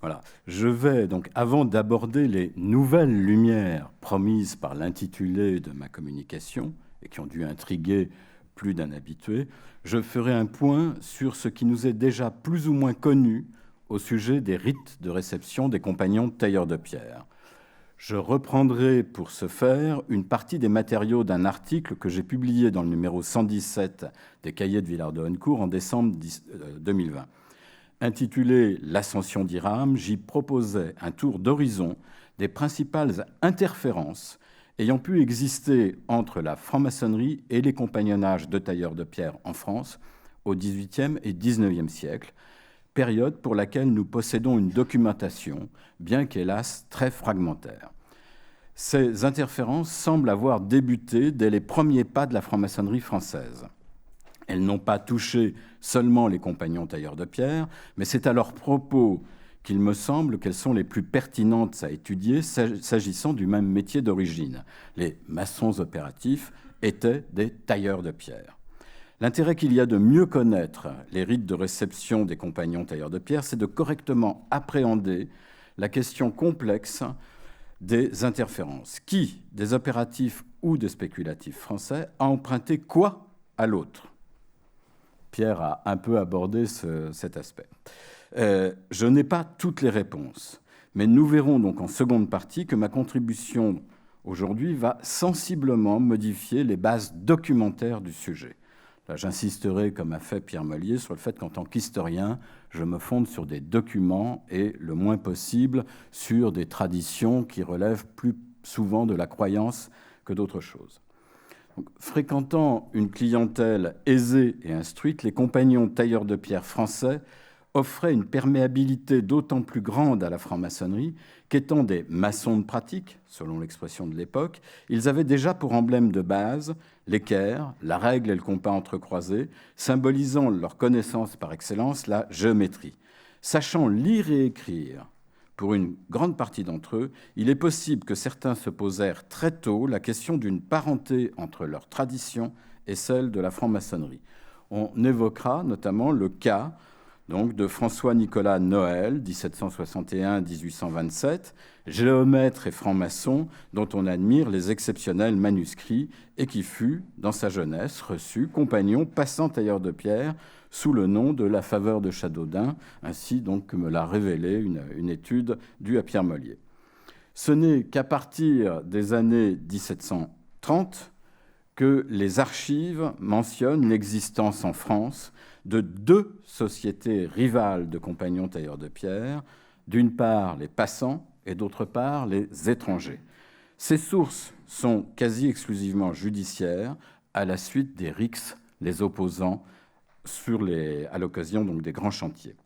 voilà. Je vais donc, avant d'aborder les nouvelles lumières promises par l'intitulé de ma communication et qui ont dû intriguer plus d'un habitué, je ferai un point sur ce qui nous est déjà plus ou moins connu au sujet des rites de réception des compagnons tailleurs de pierre. Je reprendrai pour ce faire une partie des matériaux d'un article que j'ai publié dans le numéro 117 des Cahiers de Villard-de-Honnecourt en décembre 2020. Intitulé « L'ascension d'Hiram », j'y proposais un tour d'horizon des principales interférences ayant pu exister entre la franc-maçonnerie et les compagnonnages de tailleurs de pierre en France au XVIIIe et XIXe siècle, période pour laquelle nous possédons une documentation, bien qu'hélas très fragmentaire. Ces interférences semblent avoir débuté dès les premiers pas de la franc-maçonnerie française. Elles n'ont pas touché seulement les compagnons tailleurs de pierre, mais c'est à leur propos qu'il me semble qu'elles sont les plus pertinentes à étudier s'agissant du même métier d'origine. Les maçons opératifs étaient des tailleurs de pierre. L'intérêt qu'il y a de mieux connaître les rites de réception des compagnons tailleurs de pierre, c'est de correctement appréhender la question complexe des interférences. Qui, des opératifs ou des spéculatifs français, a emprunté quoi à l'autre ? Pierre a un peu abordé cet aspect. Je n'ai pas toutes les réponses, mais nous verrons donc en seconde partie que ma contribution aujourd'hui va sensiblement modifier les bases documentaires du sujet. Là, j'insisterai, comme a fait Pierre Mollier, sur le fait qu'en tant qu'historien, je me fonde sur des documents et le moins possible sur des traditions qui relèvent plus souvent de la croyance que d'autre chose. Donc, fréquentant une clientèle aisée et instruite, les compagnons tailleurs de pierre français offraient une perméabilité d'autant plus grande à la franc-maçonnerie qu'étant des maçons de pratique, selon l'expression de l'époque, ils avaient déjà pour emblème de base l'équerre, la règle et le compas entrecroisés, symbolisant leur connaissance par excellence, la géométrie. Sachant lire et écrire, pour une grande partie d'entre eux, il est possible que certains se posèrent très tôt la question d'une parenté entre leur tradition et celle de la franc-maçonnerie. On évoquera notamment le cas donc, de François-Nicolas Noël, 1761-1827, géomètre et franc-maçon dont on admire les exceptionnels manuscrits et qui fut, dans sa jeunesse, reçu compagnon passant tailleur de pierre sous le nom de La Faveur de Châteaudun, ainsi donc que me l'a révélé une étude due à Pierre Mollier. Ce n'est qu'à partir des années 1730 que les archives mentionnent l'existence en France de deux sociétés rivales de compagnons tailleurs de pierre, d'une part les passants et d'autre part les étrangers. Ces sources sont quasi exclusivement judiciaires à la suite des rixes les opposants à l'occasion donc des grands chantiers.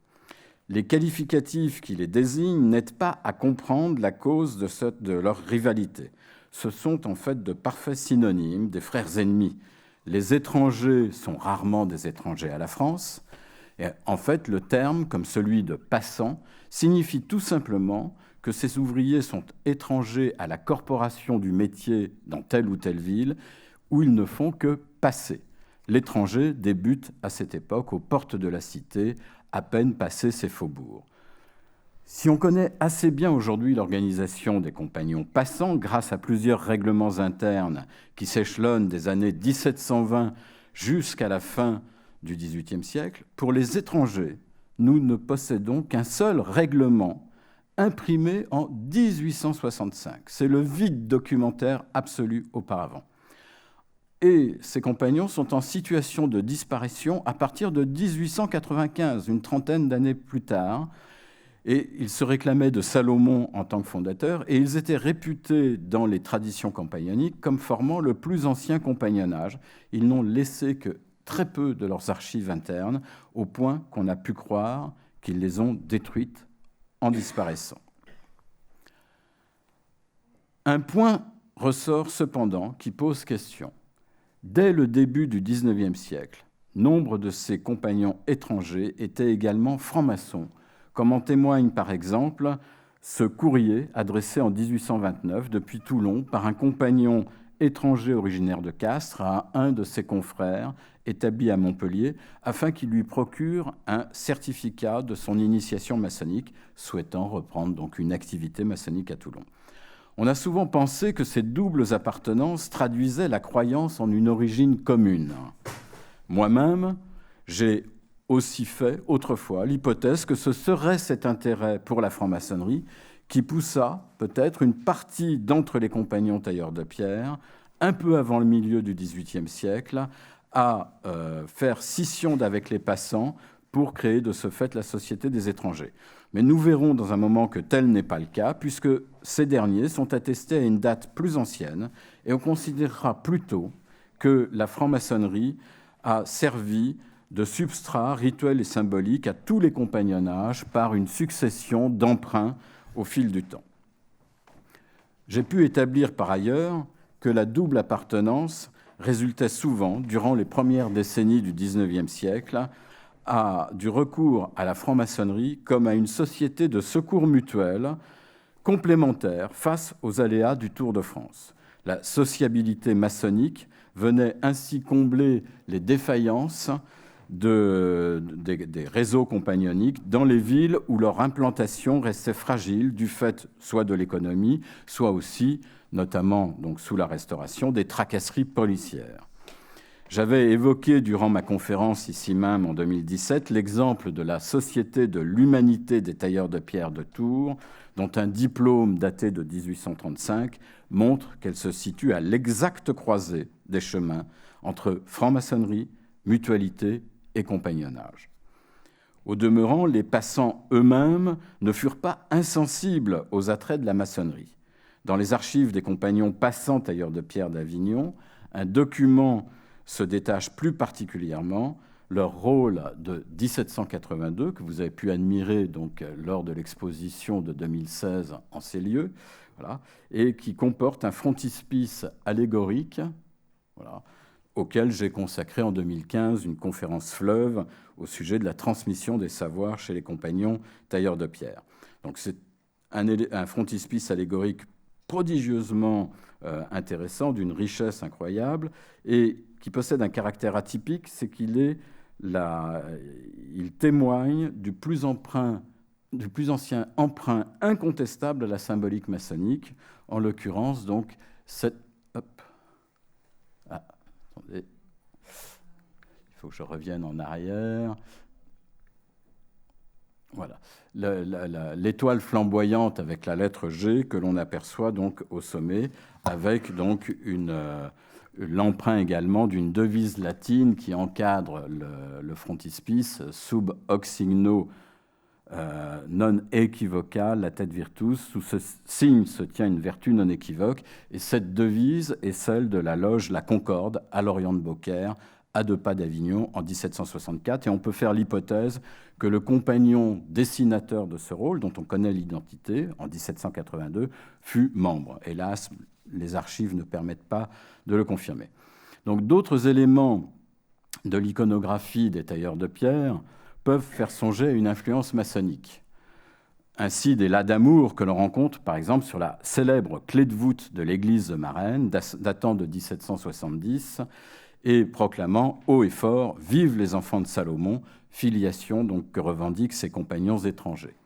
Les qualificatifs qui les désignent n'aident pas à comprendre la cause de leur rivalité. Ce sont en fait de parfaits synonymes des frères ennemis. Les étrangers sont rarement des étrangers à la France. Et en fait, le terme, comme celui de passant, signifie tout simplement que ces ouvriers sont étrangers à la corporation du métier dans telle ou telle ville où ils ne font que passer. L'étranger débute à cette époque aux portes de la cité, à peine passé ses faubourgs. Si on connaît assez bien aujourd'hui l'organisation des compagnons passants, grâce à plusieurs règlements internes qui s'échelonnent des années 1720 jusqu'à la fin du XVIIIe siècle, pour les étrangers, nous ne possédons qu'un seul règlement imprimé en 1865. C'est le vide documentaire absolu auparavant. Et ces compagnons sont en situation de disparition à partir de 1895, une trentaine d'années plus tard. Et ils se réclamaient de Salomon en tant que fondateur, et ils étaient réputés dans les traditions compagnonniques comme formant le plus ancien compagnonnage. Ils n'ont laissé que très peu de leurs archives internes, au point qu'on a pu croire qu'ils les ont détruites en disparaissant. Un point ressort cependant qui pose question. Dès le début du XIXe siècle, nombre de ces compagnons étrangers étaient également francs-maçons, comme en témoigne par exemple ce courrier adressé en 1829 depuis Toulon par un compagnon étranger originaire de Castres à un de ses confrères établi à Montpellier afin qu'il lui procure un certificat de son initiation maçonnique, souhaitant reprendre donc une activité maçonnique à Toulon. On a souvent pensé que ces doubles appartenances traduisaient la croyance en une origine commune. Moi-même, j'ai aussi fait autrefois l'hypothèse que ce serait cet intérêt pour la franc-maçonnerie qui poussa peut-être une partie d'entre les compagnons tailleurs de pierre, un peu avant le milieu du XVIIIe siècle, à faire scission d'avec les passants pour créer de ce fait la Société des étrangers. Mais nous verrons dans un moment que tel n'est pas le cas, puisque ces derniers sont attestés à une date plus ancienne, et on considérera plutôt que la franc-maçonnerie a servi de substrat rituel et symbolique à tous les compagnonnages par une succession d'emprunts au fil du temps. J'ai pu établir par ailleurs que la double appartenance résultait souvent, durant les premières décennies du XIXe siècle, du recours à la franc-maçonnerie comme à une société de secours mutuel complémentaire face aux aléas du Tour de France. La sociabilité maçonnique venait ainsi combler les défaillances des réseaux compagnonniques dans les villes où leur implantation restait fragile du fait soit de l'économie, soit aussi, notamment donc sous la Restauration, des tracasseries policières. J'avais évoqué durant ma conférence ici même en 2017 l'exemple de la Société de l'Humanité des tailleurs de pierre de Tours, dont un diplôme daté de 1835 montre qu'elle se situe à l'exacte croisée des chemins entre franc-maçonnerie, mutualité et compagnonnage. Au demeurant, les passants eux-mêmes ne furent pas insensibles aux attraits de la maçonnerie. Dans les archives des compagnons passants tailleurs de pierre d'Avignon, un document se détache plus particulièrement leur rôle de 1782, que vous avez pu admirer donc, lors de l'exposition de 2016 en ces lieux, voilà, et qui comporte un frontispice allégorique, voilà, auquel j'ai consacré en 2015 une conférence fleuve au sujet de la transmission des savoirs chez les compagnons tailleurs de pierre. Donc c'est un frontispice allégorique prodigieusement intéressant, d'une richesse incroyable, et qui possède un caractère atypique, c'est qu'il témoigne du plus ancien emprunt incontestable à la symbolique maçonnique, en l'occurrence donc cette... attendez, il faut que je revienne en arrière. Voilà, l'étoile flamboyante avec la lettre G que l'on aperçoit donc au sommet, avec donc l'emprunt également d'une devise latine qui encadre le frontispice, sub hoc signo non equivoca latet virtus, sous ce signe se tient une vertu non équivoque, et cette devise est celle de la loge La Concorde à l'Orient de Beaucaire, à 2 pas d'Avignon en 1764, et on peut faire l'hypothèse que le compagnon dessinateur de ce rôle, dont on connaît l'identité, en 1782, fut membre. Hélas, les archives ne permettent pas de le confirmer. Donc d'autres éléments de l'iconographie des tailleurs de pierre peuvent faire songer à une influence maçonnique. Ainsi, des las d'amour que l'on rencontre, par exemple, sur la célèbre clé de voûte de l'église de Marennes, datant de 1770, et proclamant haut et fort « Vive les enfants de Salomon », filiation donc que revendiquent ses compagnons étrangers.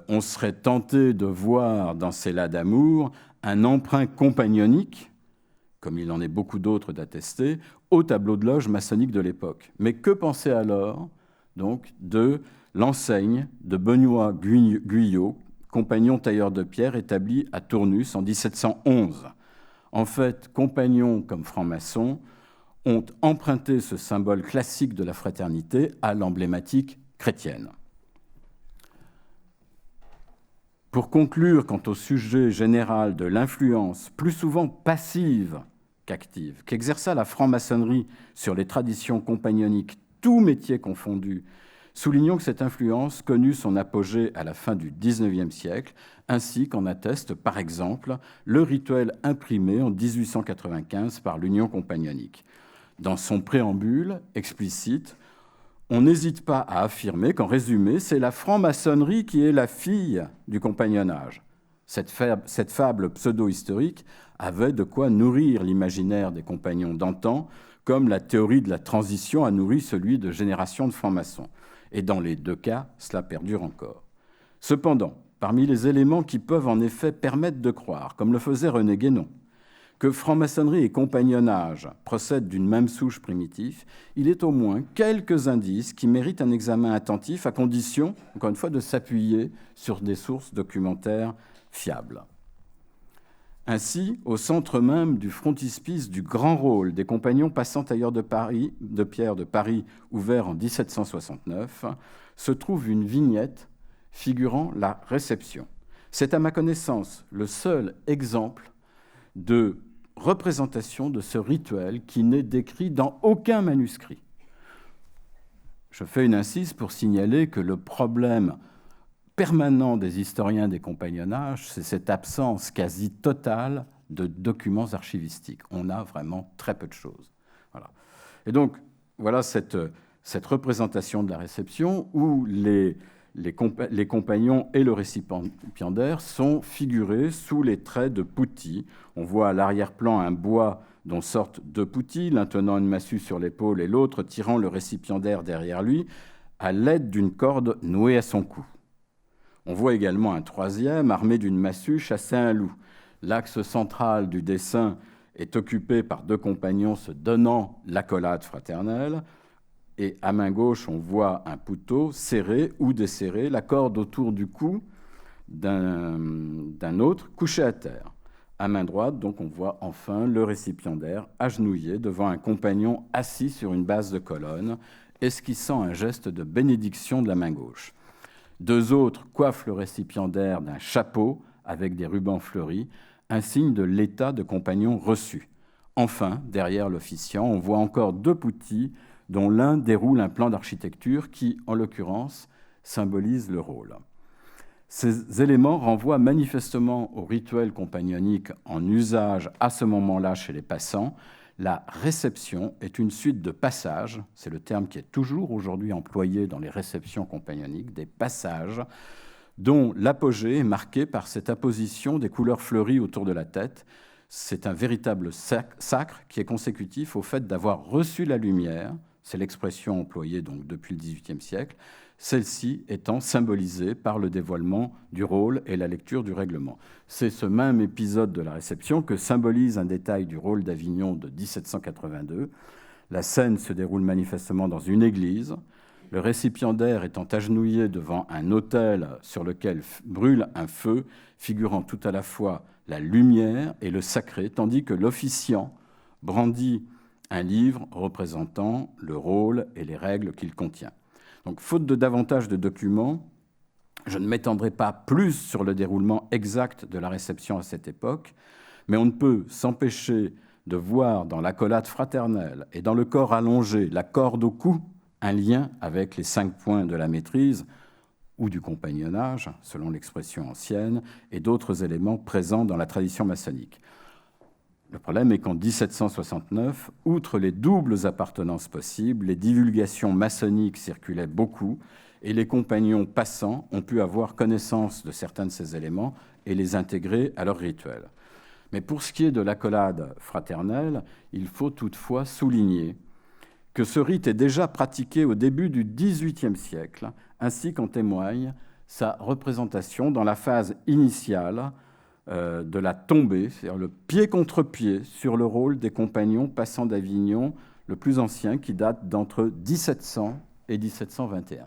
On serait tenté de voir dans ces las d'amour un emprunt compagnonique, comme il en est beaucoup d'autres d'attestés, au tableau de loge maçonnique de l'époque. Mais que penser alors donc de l'enseigne de Benoît Guyot, compagnon tailleur de pierre établi à Tournus en 1711 ? En fait, compagnons comme francs-maçons ont emprunté ce symbole classique de la fraternité à l'emblématique chrétienne. Pour conclure quant au sujet général de l'influence, plus souvent passive qu'active, qu'exerça la franc-maçonnerie sur les traditions compagnoniques, tous métiers confondus, soulignons que cette influence connut son apogée à la fin du XIXe siècle, ainsi qu'en atteste par exemple le rituel imprimé en 1895 par l'Union compagnonique. Dans son préambule explicite, on n'hésite pas à affirmer qu'en résumé, c'est la franc-maçonnerie qui est la fille du compagnonnage. Cette fable pseudo-historique avait de quoi nourrir l'imaginaire des compagnons d'antan, comme la théorie de la transition a nourri celui de générations de francs-maçons. Et dans les deux cas, cela perdure encore. Cependant, parmi les éléments qui peuvent en effet permettre de croire, comme le faisait René Guénon, que franc-maçonnerie et compagnonnage procèdent d'une même souche primitive, il est au moins quelques indices qui méritent un examen attentif, à condition, encore une fois, de s'appuyer sur des sources documentaires fiables. Ainsi, au centre même du frontispice du grand rôle des compagnons passant tailleurs de pierre de Paris, ouvert en 1769, se trouve une vignette figurant la réception. C'est à ma connaissance le seul exemple de représentation de ce rituel qui n'est décrit dans aucun manuscrit. Je fais une incise pour signaler que le problème permanent des historiens des compagnonnages, c'est cette absence quasi totale de documents archivistiques. On a vraiment très peu de choses. Voilà. Et donc, voilà cette représentation de la réception où les compagnons et le récipiendaire sont figurés sous les traits de poutis. On voit à l'arrière-plan un bois dont sortent deux poutis, l'un tenant une massue sur l'épaule et l'autre tirant le récipiendaire derrière lui à l'aide d'une corde nouée à son cou. On voit également un troisième armé d'une massue chasser un loup. L'axe central du dessin est occupé par deux compagnons se donnant l'accolade fraternelle. Et à main gauche, on voit un pouteau serré ou desserré, la corde autour du cou d'un autre couché à terre. À main droite, donc, on voit enfin le récipiendaire agenouillé devant un compagnon assis sur une base de colonne, esquissant un geste de bénédiction de la main gauche. Deux autres coiffent le récipiendaire d'un chapeau avec des rubans fleuris, un signe de l'état de compagnon reçu. Enfin, derrière l'officiant, on voit encore deux poutis dont l'un déroule un plan d'architecture qui, en l'occurrence, symbolise le rôle. Ces éléments renvoient manifestement au rituel compagnonique en usage à ce moment-là chez les passants. La réception est une suite de passages, c'est le terme qui est toujours aujourd'hui employé dans les réceptions compagnoniques, des passages dont l'apogée est marquée par cette apposition des couleurs fleuries autour de la tête. C'est un véritable sacre qui est consécutif au fait d'avoir reçu la lumière, c'est l'expression employée donc depuis le XVIIIe siècle, celle-ci étant symbolisée par le dévoilement du rôle et la lecture du règlement. C'est ce même épisode de la réception que symbolise un détail du rôle d'Avignon de 1782. La scène se déroule manifestement dans une église, le récipiendaire étant agenouillé devant un autel sur lequel brûle un feu, figurant tout à la fois la lumière et le sacré, tandis que l'officiant brandit un livre représentant le rôle et les règles qu'il contient. Donc, faute de davantage de documents, je ne m'étendrai pas plus sur le déroulement exact de la réception à cette époque, mais on ne peut s'empêcher de voir dans l'accolade fraternelle et dans le corps allongé, la corde au cou, un lien avec les 5 points de la maîtrise ou du compagnonnage, selon l'expression ancienne, et d'autres éléments présents dans la tradition maçonnique. Le problème est qu'en 1769, outre les doubles appartenances possibles, les divulgations maçonniques circulaient beaucoup et les compagnons passants ont pu avoir connaissance de certains de ces éléments et les intégrer à leur rituel. Mais pour ce qui est de l'accolade fraternelle, il faut toutefois souligner que ce rite est déjà pratiqué au début du XVIIIe siècle, ainsi qu'en témoigne sa représentation dans la phase initiale de la tombée, c'est-à-dire le pied contre pied sur le rôle des compagnons passant d'Avignon, le plus ancien, qui date d'entre 1700 et 1721.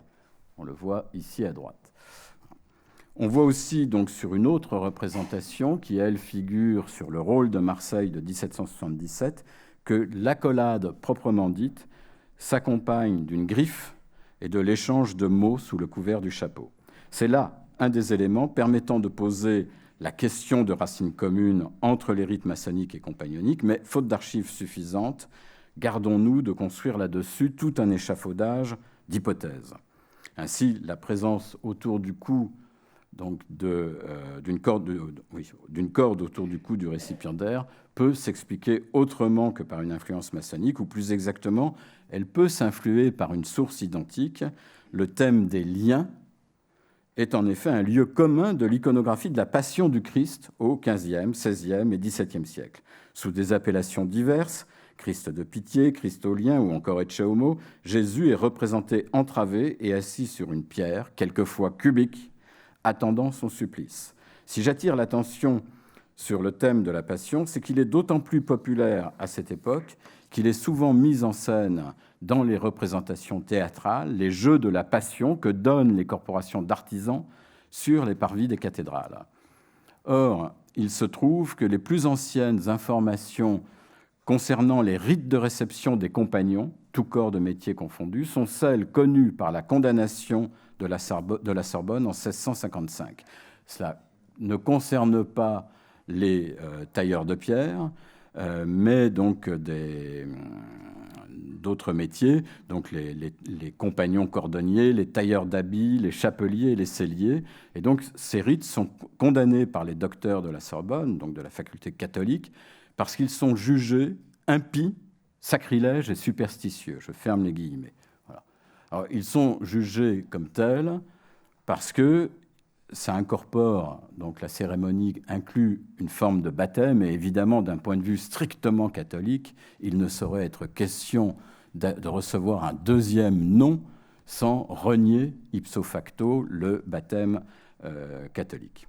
On le voit ici à droite. On voit aussi donc sur une autre représentation, qui elle figure sur le rôle de Marseille de 1777, que l'accolade proprement dite s'accompagne d'une griffe et de l'échange de mots sous le couvert du chapeau. C'est là un des éléments permettant de poser la question de racines communes entre les rites maçonniques et compagnoniques, mais faute d'archives suffisantes, gardons-nous de construire là-dessus tout un échafaudage d'hypothèses. Ainsi, la présence autour du cou donc d'une corde autour du cou du récipiendaire peut s'expliquer autrement que par une influence maçonnique, ou plus exactement, elle peut s'influer par une source identique. Le thème des liens est en effet un lieu commun de l'iconographie de la Passion du Christ au XVe, XVIe et XVIIe siècle. Sous des appellations diverses, Christ de pitié, Christ au lien ou encore Ecce Homo, Jésus est représenté entravé et assis sur une pierre, quelquefois cubique, attendant son supplice. Si j'attire l'attention sur le thème de la Passion, c'est qu'il est d'autant plus populaire à cette époque qu'il est souvent mis en scène dans les représentations théâtrales, les jeux de la Passion que donnent les corporations d'artisans sur les parvis des cathédrales. Or, il se trouve que les plus anciennes informations concernant les rites de réception des compagnons, tous corps de métier confondus, sont celles connues par la condamnation de la Sorbonne en 1655. Cela ne concerne pas les tailleurs de pierre, mais donc d'autres métiers, donc les compagnons cordonniers, les tailleurs d'habits, les chapeliers et les selliers. Et donc ces rites sont condamnés par les docteurs de la Sorbonne, donc de la faculté catholique, parce qu'ils sont jugés impies, sacrilèges et superstitieux. Je ferme les guillemets. Voilà. Alors, ils sont jugés comme tels parce que ça incorpore, donc la cérémonie inclut une forme de baptême, et évidemment, d'un point de vue strictement catholique, il ne saurait être question de recevoir un deuxième nom sans renier ipso facto le baptême catholique.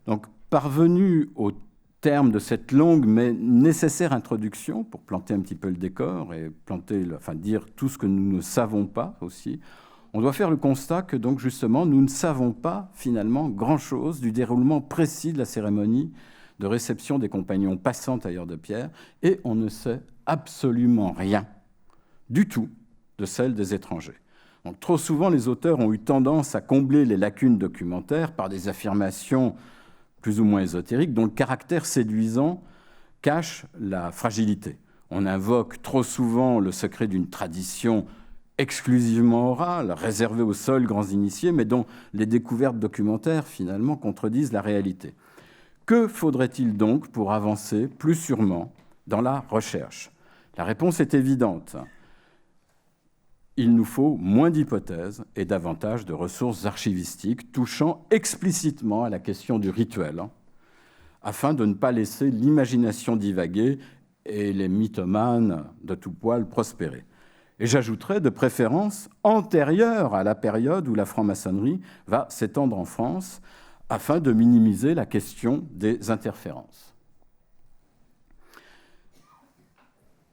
Donc, parvenu au terme de cette longue mais nécessaire introduction pour planter un petit peu le décor et dire tout ce que nous ne savons pas aussi, on doit faire le constat que donc justement nous ne savons pas finalement grand-chose du déroulement précis de la cérémonie de réception des compagnons passants tailleurs de pierre, et on ne sait absolument rien du tout de celle des étrangers. Donc, trop souvent, les auteurs ont eu tendance à combler les lacunes documentaires par des affirmations plus ou moins ésotériques, dont le caractère séduisant cache la fragilité. On invoque trop souvent le secret d'une tradition exclusivement orale, réservée aux seuls grands initiés, mais dont les découvertes documentaires, finalement, contredisent la réalité. Que faudrait-il donc pour avancer plus sûrement dans la recherche ? La réponse est évidente. Il nous faut moins d'hypothèses et davantage de ressources archivistiques touchant explicitement à la question du rituel, afin de ne pas laisser l'imagination divaguer et les mythomanes de tout poil prospérer. Et j'ajouterais de préférence antérieure à la période où la franc-maçonnerie va s'étendre en France, afin de minimiser la question des interférences.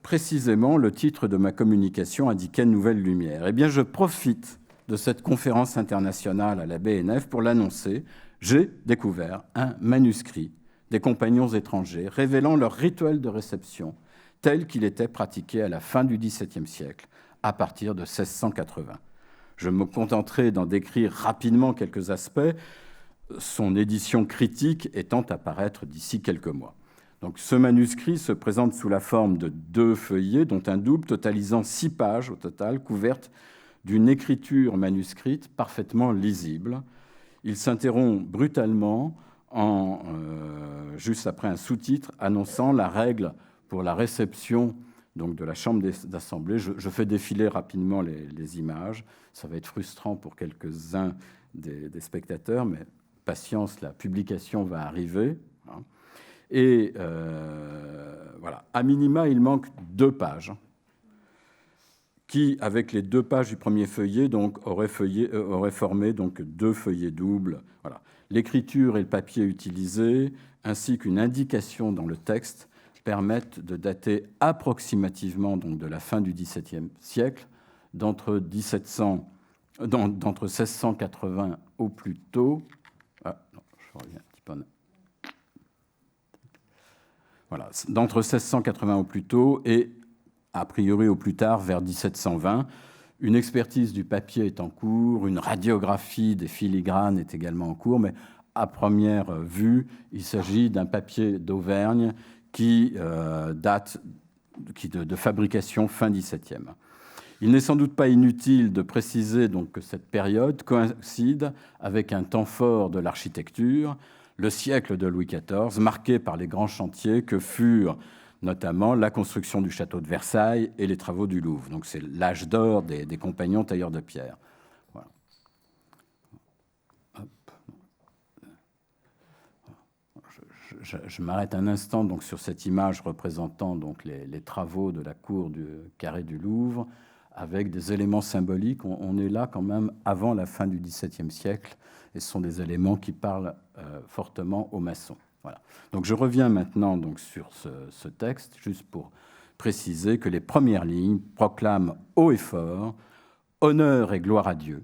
Précisément, le titre de ma communication indiquait « Nouvelle Lumière ». Eh bien, je profite de cette conférence internationale à la BNF pour l'annoncer. J'ai découvert un manuscrit des compagnons étrangers révélant leur rituel de réception tel qu'il était pratiqué à la fin du XVIIe siècle, à partir de 1680. Je me contenterai d'en décrire rapidement quelques aspects, son édition critique étant à paraître d'ici quelques mois. Donc, ce manuscrit se présente sous la forme de 2 feuillets, dont un double totalisant 6 pages au total, couvertes d'une écriture manuscrite parfaitement lisible. Il s'interrompt brutalement juste après un sous-titre annonçant la règle pour la réception donc, de la Chambre d'Assemblée. Je fais défiler rapidement les images. Ça va être frustrant pour quelques-uns des spectateurs, mais patience, la publication va arriver. Et voilà, à minima, il manque 2 pages qui, avec les 2 pages du premier feuillet, donc, auraient formé donc 2 feuillets doubles. Voilà. L'écriture et le papier utilisé, ainsi qu'une indication dans le texte, permettent de dater approximativement donc, de la fin du XVIIe siècle, d'entre 1680 au plus tôt. Je reviens un petit peu. Voilà, d'entre 1680 au plus tôt et a priori au plus tard vers 1720. Une expertise du papier est en cours, une radiographie des filigranes est également en cours, mais à première vue, il s'agit d'un papier d'Auvergne qui date de fabrication fin XVIIe. Il n'est sans doute pas inutile de préciser donc que cette période coïncide avec un temps fort de l'architecture, le siècle de Louis XIV, marqué par les grands chantiers que furent notamment la construction du château de Versailles et les travaux du Louvre. Donc c'est l'âge d'or des compagnons tailleurs de pierre. Voilà. Je m'arrête un instant donc, sur cette image représentant donc, les travaux de la cour du carré du Louvre avec des éléments symboliques. On est là quand même avant la fin du XVIIe siècle et ce sont des éléments qui parlent fortement aux maçons. Voilà. Donc je reviens maintenant donc, sur ce texte, juste pour préciser que les premières lignes proclament haut et fort « Honneur et gloire à Dieu,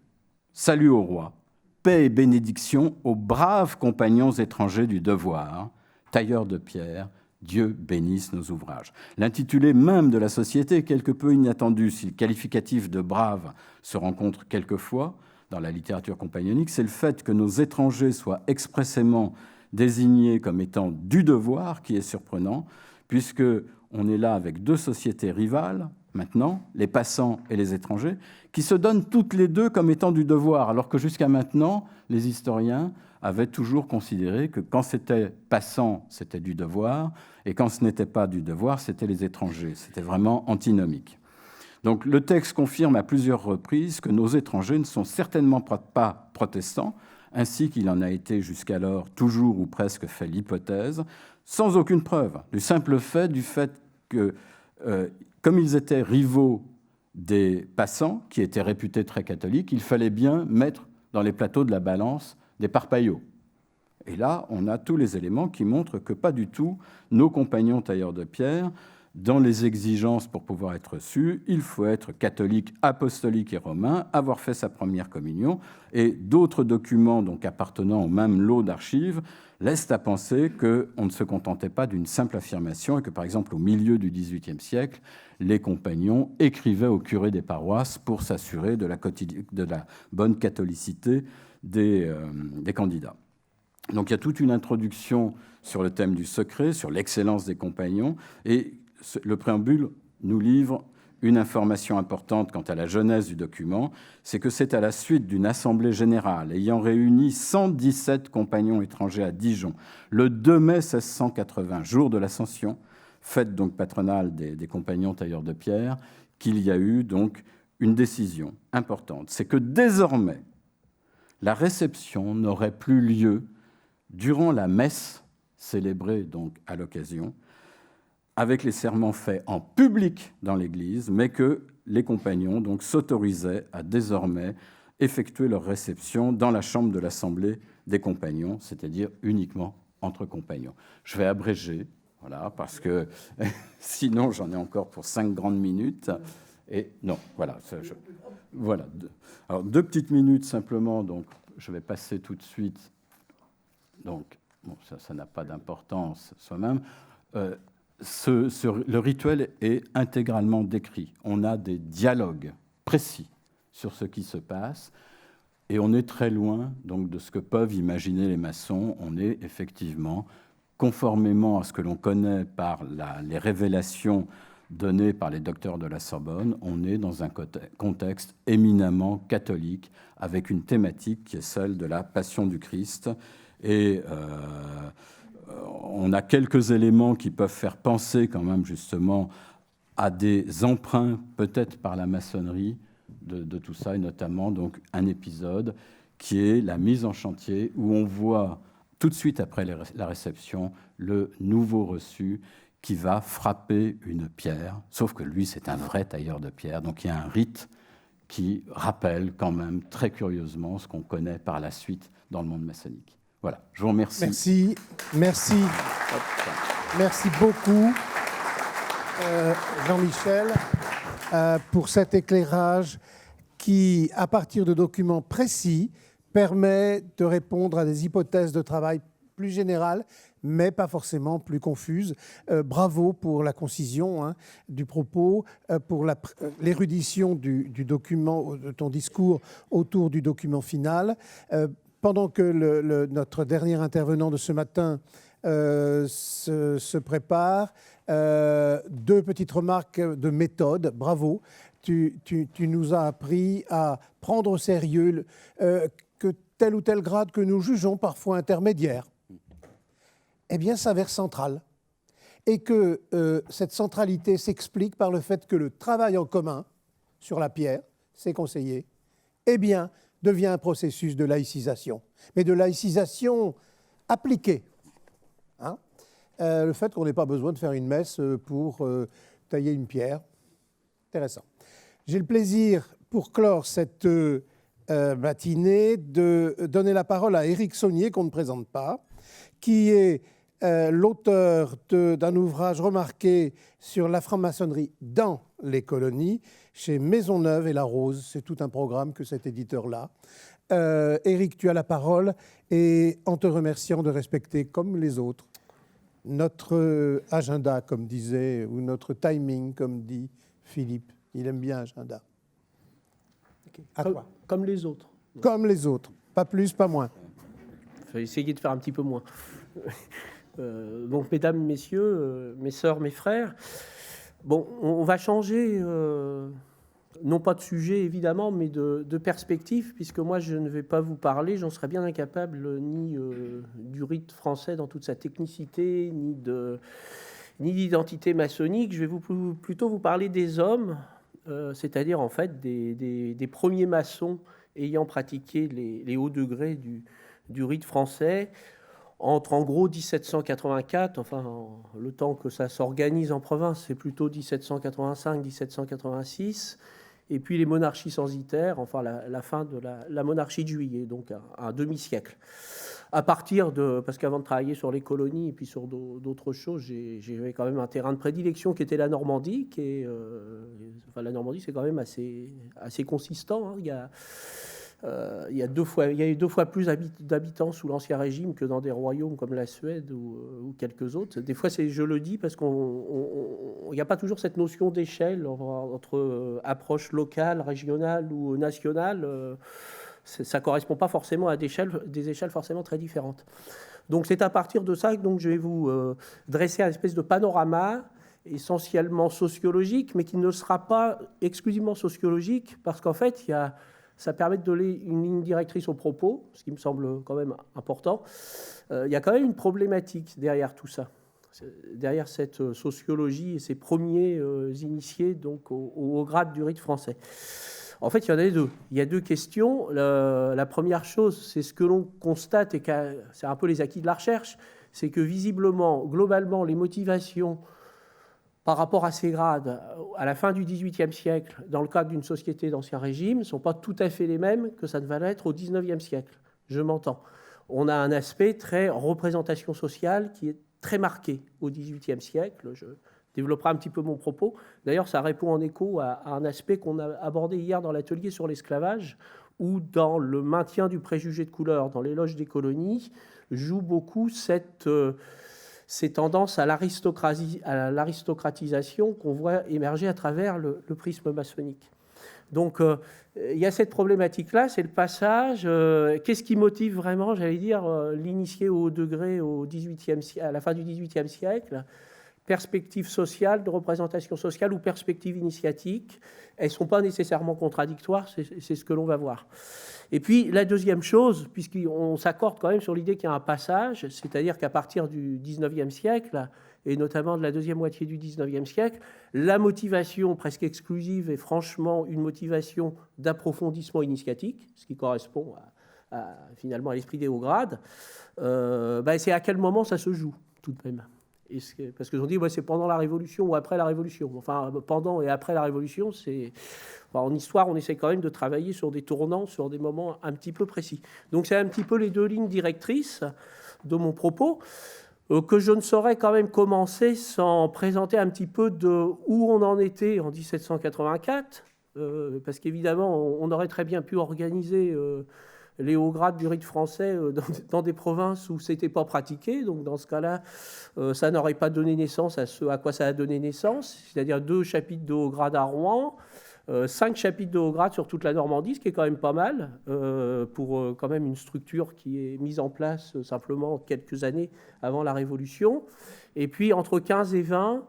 salut au roi, paix et bénédiction aux braves compagnons étrangers du devoir, tailleurs de pierre, Dieu bénisse nos ouvrages. » L'intitulé même de la société est quelque peu inattendu. Si le qualificatif de brave se rencontre quelquefois dans la littérature compagnonique, c'est le fait que nos étrangers soient expressément désignés comme étant du devoir qui est surprenant, puisqu'on est là avec 2 sociétés rivales, maintenant, les passants et les étrangers, qui se donnent toutes les 2 comme étant du devoir, alors que jusqu'à maintenant, les historiens avaient toujours considéré que quand c'était passant, c'était du devoir, et quand ce n'était pas du devoir, c'était les étrangers. C'était vraiment antinomique. Donc le texte confirme à plusieurs reprises que nos étrangers ne sont certainement pas protestants, ainsi qu'il en a été jusqu'alors toujours ou presque fait l'hypothèse, sans aucune preuve, du simple fait que, comme ils étaient rivaux des passants, qui étaient réputés très catholiques, il fallait bien mettre dans les plateaux de la balance des parpaillots. Et là, on a tous les éléments qui montrent que pas du tout nos compagnons tailleurs de pierre. Dans les exigences pour pouvoir être reçu, il faut être catholique, apostolique et romain, avoir fait sa première communion, et d'autres documents donc appartenant au même lot d'archives laissent à penser qu'on ne se contentait pas d'une simple affirmation et que, par exemple, au milieu du XVIIIe siècle, les compagnons écrivaient au curé des paroisses pour s'assurer de la bonne catholicité des candidats. Donc il y a toute une introduction sur le thème du secret, sur l'excellence des compagnons, et le préambule nous livre une information importante quant à la genèse du document, c'est que c'est à la suite d'une assemblée générale ayant réuni 117 compagnons étrangers à Dijon, le 2 mai 1680, jour de l'Ascension, fête donc patronale des compagnons tailleurs de pierre, qu'il y a eu donc une décision importante. C'est que désormais, la réception n'aurait plus lieu durant la messe célébrée donc à l'occasion, avec les serments faits en public dans l'Église, mais que les compagnons donc s'autorisaient à désormais effectuer leur réception dans la chambre de l'Assemblée des compagnons, c'est-à-dire uniquement entre compagnons. Je vais abréger, voilà, parce que sinon j'en ai encore pour 5 grandes minutes. Et non, voilà. Voilà. Alors 2 petites minutes simplement, donc je vais passer tout de suite. Donc, bon, ça n'a pas d'importance soi-même. Le rituel est intégralement décrit. On a des dialogues précis sur ce qui se passe et on est très loin donc, de ce que peuvent imaginer les maçons. On est effectivement, conformément à ce que l'on connaît par les révélations données par les docteurs de la Sorbonne, on est dans un contexte éminemment catholique avec une thématique qui est celle de la Passion du Christ. Et on a quelques éléments qui peuvent faire penser quand même justement à des emprunts, peut-être par la maçonnerie, de tout ça, et notamment donc un épisode qui est la mise en chantier où on voit tout de suite après la réception, le nouveau reçu qui va frapper une pierre, sauf que lui, c'est un vrai tailleur de pierre, donc il y a un rite qui rappelle quand même très curieusement ce qu'on connaît par la suite dans le monde maçonnique. Voilà, je vous remercie. Merci beaucoup, Jean-Michel, pour cet éclairage qui, à partir de documents précis, permet de répondre à des hypothèses de travail plus générales, mais pas forcément plus confuses. Bravo pour la concision du propos, pour l'érudition du document, de ton discours autour du document final. Pendant que notre dernier intervenant de ce matin se prépare, deux petites remarques de méthode. Bravo. Tu nous as appris à prendre au sérieux que tel ou tel grade que nous jugeons parfois intermédiaire, eh bien, s'avère central. Et que cette centralité s'explique par le fait que le travail en commun sur la pierre, ses conseillers, eh bien, devient un processus de laïcisation. Mais de laïcisation appliquée. Le fait qu'on n'ait pas besoin de faire une messe pour tailler une pierre. Intéressant. J'ai le plaisir, pour clore cette matinée, de donner la parole à Éric Saunier, qu'on ne présente pas, qui est l'auteur d'un ouvrage remarqué sur la franc-maçonnerie dans les colonies, chez Maisonneuve et La Rose. C'est tout un programme que cet éditeur-là. Éric, tu as la parole, et en te remerciant de respecter, comme les autres, notre agenda, comme disait, ou notre timing, comme dit Philippe. Il aime bien agenda. Okay. À toi. Comme les autres. Comme les autres. Pas plus, pas moins. Il faut essayer de faire un petit peu moins. Donc, mesdames, messieurs, mes sœurs, mes frères, bon, on va changer, non pas de sujet évidemment, mais de perspective, puisque moi je ne vais pas vous parler, j'en serais bien incapable, ni du rite français dans toute sa technicité, ni d'identité maçonnique. Je vais plutôt vous parler des hommes, c'est-à-dire en fait des premiers maçons ayant pratiqué les hauts degrés du rite français, entre en gros 1784, enfin le temps que ça s'organise en province, c'est plutôt 1785-1786, et puis les monarchies censitaires, enfin la fin de la monarchie de Juillet, donc un demi-siècle. À partir de, parce qu'avant de travailler sur les colonies et puis sur d'autres choses, j'ai quand même un terrain de prédilection qui était la Normandie, enfin la Normandie c'est quand même assez consistant, hein. Il y a eu deux fois plus d'habitants sous l'Ancien Régime que dans des royaumes comme la Suède ou quelques autres. Des fois, je le dis parce qu'il n'y a pas toujours cette notion d'échelle entre approche locale, régionale ou nationale. Ça ne correspond pas forcément à des échelles forcément très différentes. Donc, c'est à partir de ça que je vais vous dresser une espèce de panorama essentiellement sociologique, mais qui ne sera pas exclusivement sociologique, parce qu'en fait, ça permet de donner une ligne directrice aux propos, ce qui me semble quand même important. Il y a quand même une problématique derrière tout ça, derrière cette sociologie et ces premiers initiés donc, au grade du rite français. En fait, il y en a deux. Il y a deux questions. La première chose, c'est ce que l'on constate, et c'est un peu les acquis de la recherche, c'est que visiblement, globalement, les motivations par rapport à ces grades, à la fin du XVIIIe siècle, dans le cadre d'une société d'Ancien Régime, ne sont pas tout à fait les mêmes que ça ne va l'être au XIXe siècle. Je m'entends. On a un aspect très représentation sociale qui est très marqué au XVIIIe siècle. Je développerai un petit peu mon propos. D'ailleurs, ça répond en écho à un aspect qu'on a abordé hier dans l'atelier sur l'esclavage, où dans le maintien du préjugé de couleur dans les loges des colonies, joue beaucoup ces tendances à l'aristocratisation qu'on voit émerger à travers le prisme maçonnique. Donc, il y a cette problématique-là, c'est le passage. Qu'est-ce qui motive vraiment, j'allais dire, l'initié au haut degré à la fin du XVIIIe siècle ? Perspective sociale, de représentation sociale ou perspective initiatique, elles ne sont pas nécessairement contradictoires, c'est ce que l'on va voir. Et puis, la deuxième chose, puisqu'on s'accorde quand même sur l'idée qu'il y a un passage, c'est-à-dire qu'à partir du XIXe siècle, et notamment de la deuxième moitié du XIXe siècle, la motivation presque exclusive est franchement une motivation d'approfondissement initiatique, ce qui correspond finalement à l'esprit des hauts grades, c'est à quel moment ça se joue, tout de même. Parce que on dit c'est pendant la Révolution ou après la Révolution. Enfin, pendant et après la Révolution, en histoire, on essaie quand même de travailler sur des tournants, sur des moments un petit peu précis. Donc c'est un petit peu les deux lignes directrices de mon propos, que je ne saurais quand même commencer sans présenter un petit peu de où on en était en 1784, parce qu'évidemment, on aurait très bien pu organiser les hauts grades du rite français dans des provinces où c'était pas pratiqué. Donc dans ce cas-là, ça n'aurait pas donné naissance à ce à quoi ça a donné naissance, c'est-à-dire 2 chapitres de haut grade à Rouen, 5 chapitres de haut grade sur toute la Normandie, ce qui est quand même pas mal pour quand même une structure qui est mise en place simplement quelques années avant la Révolution. Et puis entre 15 et 20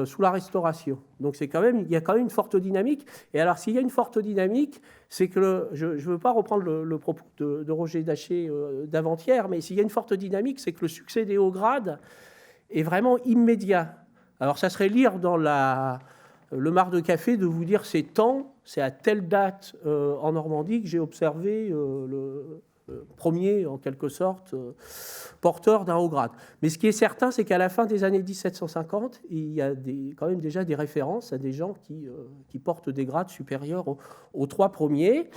sous la Restauration. Donc il y a quand même une forte dynamique. Et alors s'il y a une forte dynamique, c'est que je ne veux pas reprendre le propos de Roger Daché d'avant-hier, mais s'il y a une forte dynamique, c'est que le succès des hauts grades est vraiment immédiat. Alors ça serait lire dans le Mar de Café de vous dire c'est à telle date en Normandie que j'ai observé le premier, en quelque sorte, porteur d'un haut grade. Mais ce qui est certain, c'est qu'à la fin des années 1750, il y a quand même déjà des références à des gens qui portent des grades supérieurs aux 3 premiers.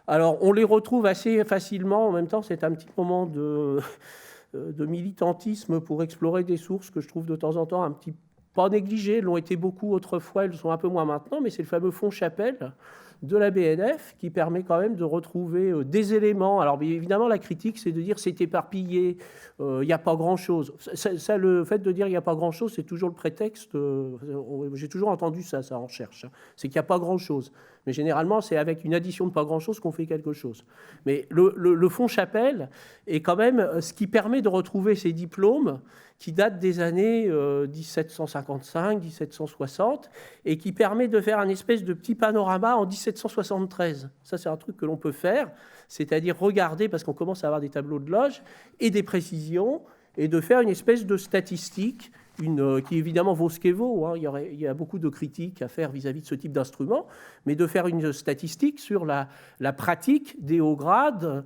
Alors, on les retrouve assez facilement. En même temps, c'est un petit moment de militantisme pour explorer des sources que je trouve de temps en temps un petit pas négligées. Elles l'ont été beaucoup autrefois, elles sont un peu moins maintenant, mais c'est le fameux fonds Chapelle de la BNF qui permet quand même de retrouver des éléments. Alors évidemment, la critique, c'est de dire c'est éparpillé, il n'y a pas grand-chose. Ça, le fait de dire il n'y a pas grand-chose, c'est toujours le prétexte. J'ai toujours entendu ça en recherche. C'est qu'il n'y a pas grand-chose. Mais généralement, c'est avec une addition de pas grand-chose qu'on fait quelque chose. Mais le fonds Chapelle est quand même ce qui permet de retrouver ces diplômes qui datent des années 1755, 1760, et qui permet de faire un espèce de petit panorama en 1773. Ça, c'est un truc que l'on peut faire, c'est-à-dire regarder, parce qu'on commence à avoir des tableaux de loge et des précisions, et de faire une espèce de statistique, qui évidemment vaut ce qu'elle vaut. Hein. Il y a beaucoup de critiques à faire vis-à-vis de ce type d'instrument, mais de faire une statistique sur la pratique des hauts grades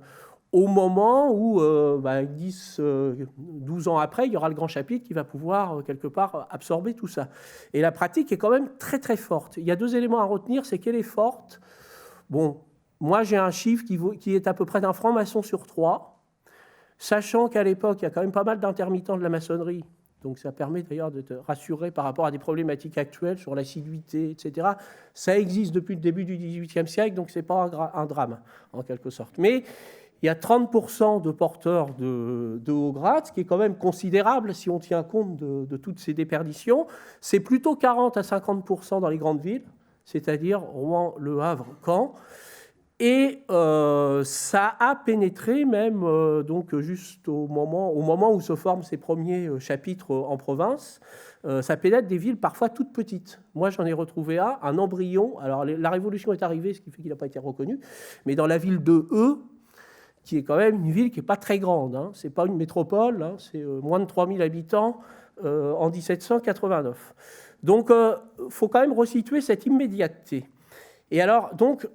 au moment où, 10, 12 ans après, il y aura le grand chapitre qui va pouvoir, quelque part, absorber tout ça. Et la pratique est quand même très, très forte. Il y a 2 éléments à retenir, c'est qu'elle est forte. Bon, moi, j'ai un chiffre qui est à peu près d'un franc-maçon sur 3, sachant qu'à l'époque, il y a quand même pas mal d'intermittents de la maçonnerie. Donc ça permet d'ailleurs de te rassurer par rapport à des problématiques actuelles sur l'assiduité, etc. Ça existe depuis le début du XVIIIe siècle, donc ce n'est pas un drame, en quelque sorte. Mais il y a 30% de porteurs de haut grade, ce qui est quand même considérable si on tient compte de toutes ces déperditions. C'est plutôt 40 à 50% dans les grandes villes, c'est-à-dire Rouen, Le Havre, Caen. Et ça a pénétré même donc juste au moment où se forment ces premiers chapitres en province. Ça pénètre des villes parfois toutes petites. Moi, j'en ai retrouvé un embryon. Alors, la Révolution est arrivée, ce qui fait qu'il n'a pas été reconnu. Mais dans la ville de Eu, qui est quand même une ville qui n'est pas très grande. Hein. Ce n'est pas une métropole, hein. C'est moins de 3000 habitants en 1789. Donc, il faut quand même resituer cette immédiateté. Et alors, donc,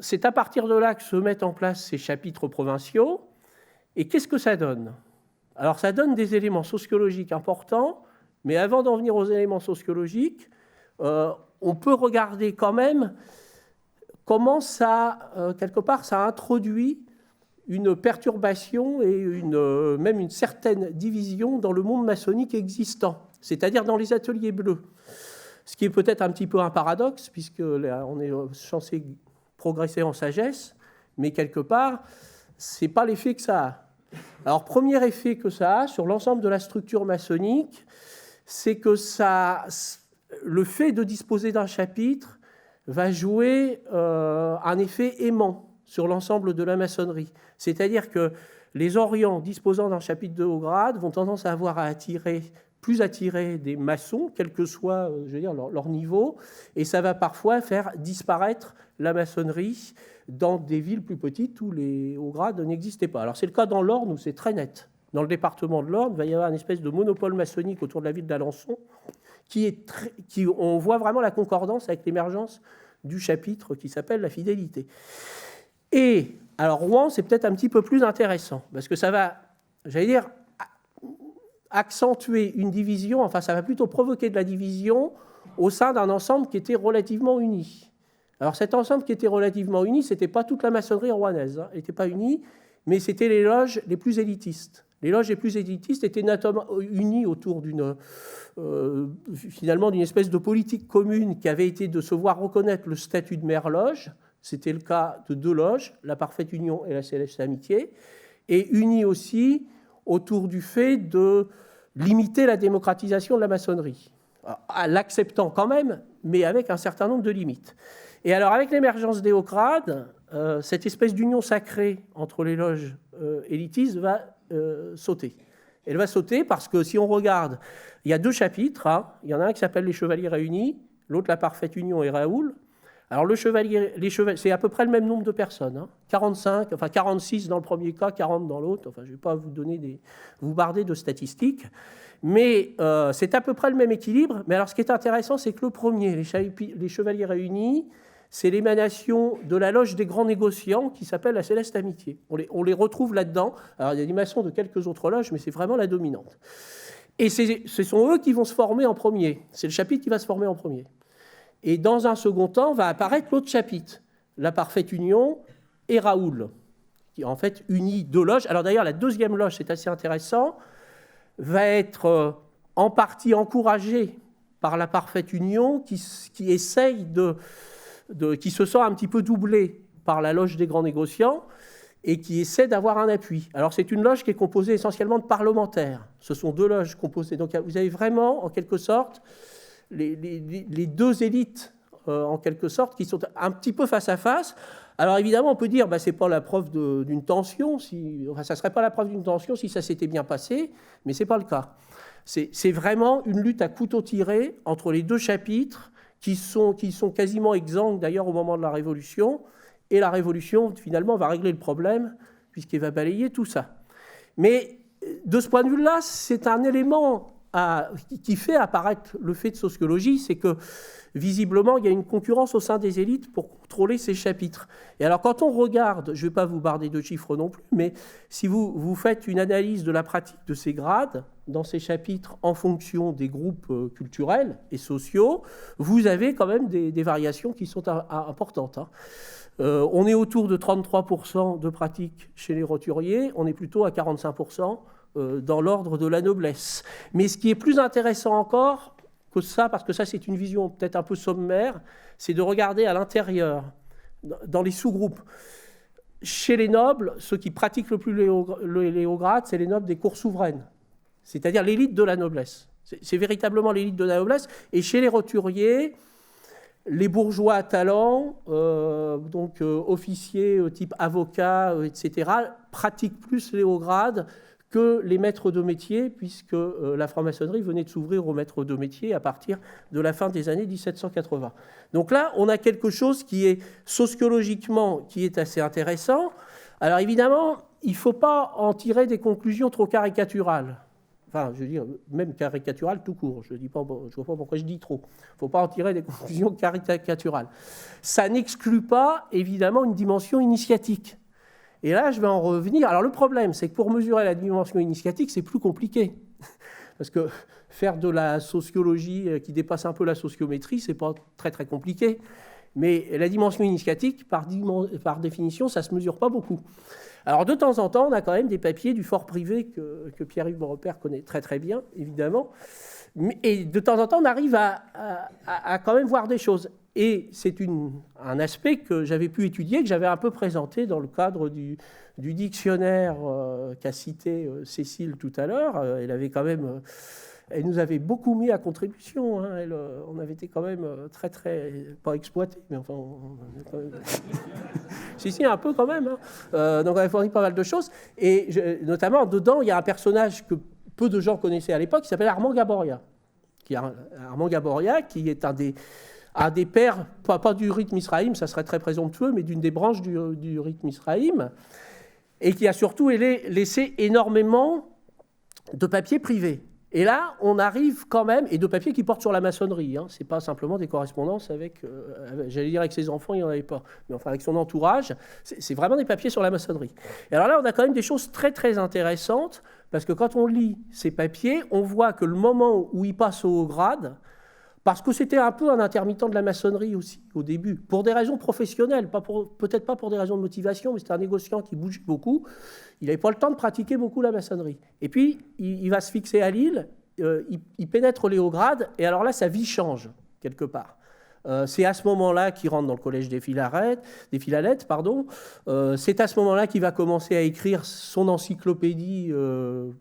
c'est à partir de là que se mettent en place ces chapitres provinciaux. Et qu'est-ce que ça donne? Alors, ça donne des éléments sociologiques importants, mais avant d'en venir aux éléments sociologiques, on peut regarder quand même comment ça, quelque part, ça introduit une perturbation et même une certaine division dans le monde maçonnique existant, c'est-à-dire dans les ateliers bleus. Ce qui est peut-être un petit peu un paradoxe, puisque là, on est censé progresser en sagesse, mais quelque part, ce n'est pas l'effet que ça a. Alors, premier effet que ça a sur l'ensemble de la structure maçonnique, c'est que le fait de disposer d'un chapitre va jouer un effet aimant sur l'ensemble de la maçonnerie. C'est-à-dire que les Orients disposant d'un chapitre de haut grade vont tendance à avoir plus attirer des maçons, quel que soit leur niveau, et ça va parfois faire disparaître la maçonnerie dans des villes plus petites où les hauts grades n'existaient pas. Alors c'est le cas dans l'Orne où c'est très net. Dans le département de l'Orne, il va y avoir une espèce de monopole maçonnique autour de la ville d'Alençon on voit vraiment la concordance avec l'émergence du chapitre qui s'appelle la fidélité. Et Alors Rouen, c'est peut-être un petit peu plus intéressant, parce que ça va, j'allais dire, accentuer une division, enfin ça va plutôt provoquer de la division au sein d'un ensemble qui était relativement uni. Alors cet ensemble qui était relativement uni, ce n'était pas toute la maçonnerie rouennaise, elle n'était pas unie, mais c'était les loges les plus élitistes. Les loges les plus élitistes étaient notamment unies autour finalement d'une espèce de politique commune qui avait été de se voir reconnaître le statut de mère-loge. C'était le cas de 2 loges, la Parfaite Union et la Céleste Amitié, et unies aussi autour du fait de limiter la démocratisation de la maçonnerie, en l'acceptant quand même, mais avec un certain nombre de limites. Et alors, avec l'émergence des hauts grades, cette espèce d'union sacrée entre les loges élitistes va sauter. Elle va sauter parce que si on regarde, il y a 2 chapitres. Hein. Il y en a un qui s'appelle les Chevaliers Réunis, l'autre la Parfaite Union et Raoul. Alors, les chevaliers, c'est à peu près le même nombre de personnes. Hein. 45, enfin 46 dans le premier cas, 40 dans l'autre. Enfin, je ne vais pas vous barder de statistiques. Mais c'est à peu près le même équilibre. Mais alors, ce qui est intéressant, c'est que le premier, les Chevaliers Réunis, c'est l'émanation de la loge des grands négociants qui s'appelle la Céleste Amitié. On les retrouve là-dedans. Alors, il y a des maçons de quelques autres loges, mais c'est vraiment la dominante. Et ce sont eux qui vont se former en premier. C'est le chapitre qui va se former en premier. Et dans un second temps, va apparaître l'autre chapitre, la Parfaite Union et Raoul, qui en fait unit 2 loges. Alors d'ailleurs, la deuxième loge, c'est assez intéressant, va être en partie encouragée par la Parfaite Union, qui essaye qui se sent un petit peu doublée par la loge des grands négociants et qui essaie d'avoir un appui. Alors c'est une loge qui est composée essentiellement de parlementaires. Ce sont 2 loges composées. Donc vous avez vraiment, en quelque sorte, les 2 élites, en quelque sorte, qui sont un petit peu face à face. Alors évidemment, on peut dire que ce n'est pas la preuve d'une tension, ça ne serait pas la preuve d'une tension si ça s'était bien passé, mais ce n'est pas le cas. C'est vraiment une lutte à couteau tiré entre les 2 chapitres qui sont quasiment exsangues d'ailleurs au moment de la Révolution, et la Révolution, finalement, va régler le problème, puisqu'elle va balayer tout ça. Mais de ce point de vue-là, c'est un élément qui fait apparaître le fait de sociologie, c'est que visiblement, il y a une concurrence au sein des élites pour contrôler ces chapitres. Et alors, quand on regarde, je ne vais pas vous barder de chiffres non plus, mais si vous faites une analyse de la pratique de ces grades, dans ces chapitres, en fonction des groupes culturels et sociaux, vous avez quand même des variations qui sont importantes. Hein. On est autour de 33% de pratiques chez les roturiers, on est plutôt à 45% dans l'ordre de la noblesse. Mais ce qui est plus intéressant encore que ça, parce que ça c'est une vision peut-être un peu sommaire, c'est de regarder à l'intérieur, dans les sous-groupes. Chez les nobles, ceux qui pratiquent le plus les hauts grades, c'est les nobles des cours souveraines, c'est-à-dire l'élite de la noblesse. C'est véritablement l'élite de la noblesse. Et chez les roturiers, les bourgeois à talent, officiers type avocat, etc., pratiquent plus les hauts grades que les maîtres de métier, puisque la franc-maçonnerie venait de s'ouvrir aux maîtres de métier à partir de la fin des années 1780. Donc là, on a quelque chose qui est sociologiquement qui est assez intéressant. Alors évidemment, il ne faut pas en tirer des conclusions trop caricaturales. Enfin, je veux dire, même caricaturales tout court. Je ne vois pas pourquoi je dis trop. Il ne faut pas en tirer des conclusions caricaturales. Ça n'exclut pas, évidemment, une dimension initiatique. Et là, je vais en revenir. Alors, le problème, c'est que pour mesurer la dimension initiatique, c'est plus compliqué. Parce que faire de la sociologie qui dépasse un peu la sociométrie, ce n'est pas très, très compliqué. Mais la dimension initiatique, par définition, ça ne se mesure pas beaucoup. Alors, de temps en temps, on a quand même des papiers du fort privé que Pierre-Yves Beaurepaire connaît très, très bien, évidemment. Et de temps en temps, on arrive à quand même voir des choses. Et c'est un aspect que j'avais pu étudier, que j'avais un peu présenté dans le cadre du dictionnaire qu'a cité Cécile tout à l'heure. Elle nous avait beaucoup mis à contribution. Hein. On avait été quand même très, très... pas exploités, mais enfin... si, un peu quand même. Hein. Donc on avait fourni pas mal de choses. Et notamment, dedans, il y a un personnage que peu de gens connaissaient à l'époque, qui s'appelle Armand Gaboria. Armand Gaboria, qui est un des pères, pas du rite Misraïm, ça serait très présomptueux, mais d'une des branches du rite Misraïm, et qui a surtout laissé énormément de papiers privés. Et là, on arrive quand même, et de papiers qui portent sur la maçonnerie, hein, c'est pas simplement des correspondances avec, j'allais dire avec ses enfants, il n'y en avait pas, mais enfin avec son entourage, c'est vraiment des papiers sur la maçonnerie. Et alors là, on a quand même des choses très très intéressantes, parce que quand on lit ces papiers, on voit que le moment où il passe au haut grade, parce que c'était un peu un intermittent de la maçonnerie aussi, au début, pour des raisons professionnelles, peut-être pas pour des raisons de motivation, mais c'était un négociant qui bougeait beaucoup. Il n'avait pas le temps de pratiquer beaucoup la maçonnerie. Et puis, il va se fixer à Lille, il pénètre les hauts grades, et alors là, sa vie change, quelque part. C'est à ce moment-là qu'il rentre dans le collège des Philalèthes. C'est à ce moment-là qu'il va commencer à écrire son encyclopédie,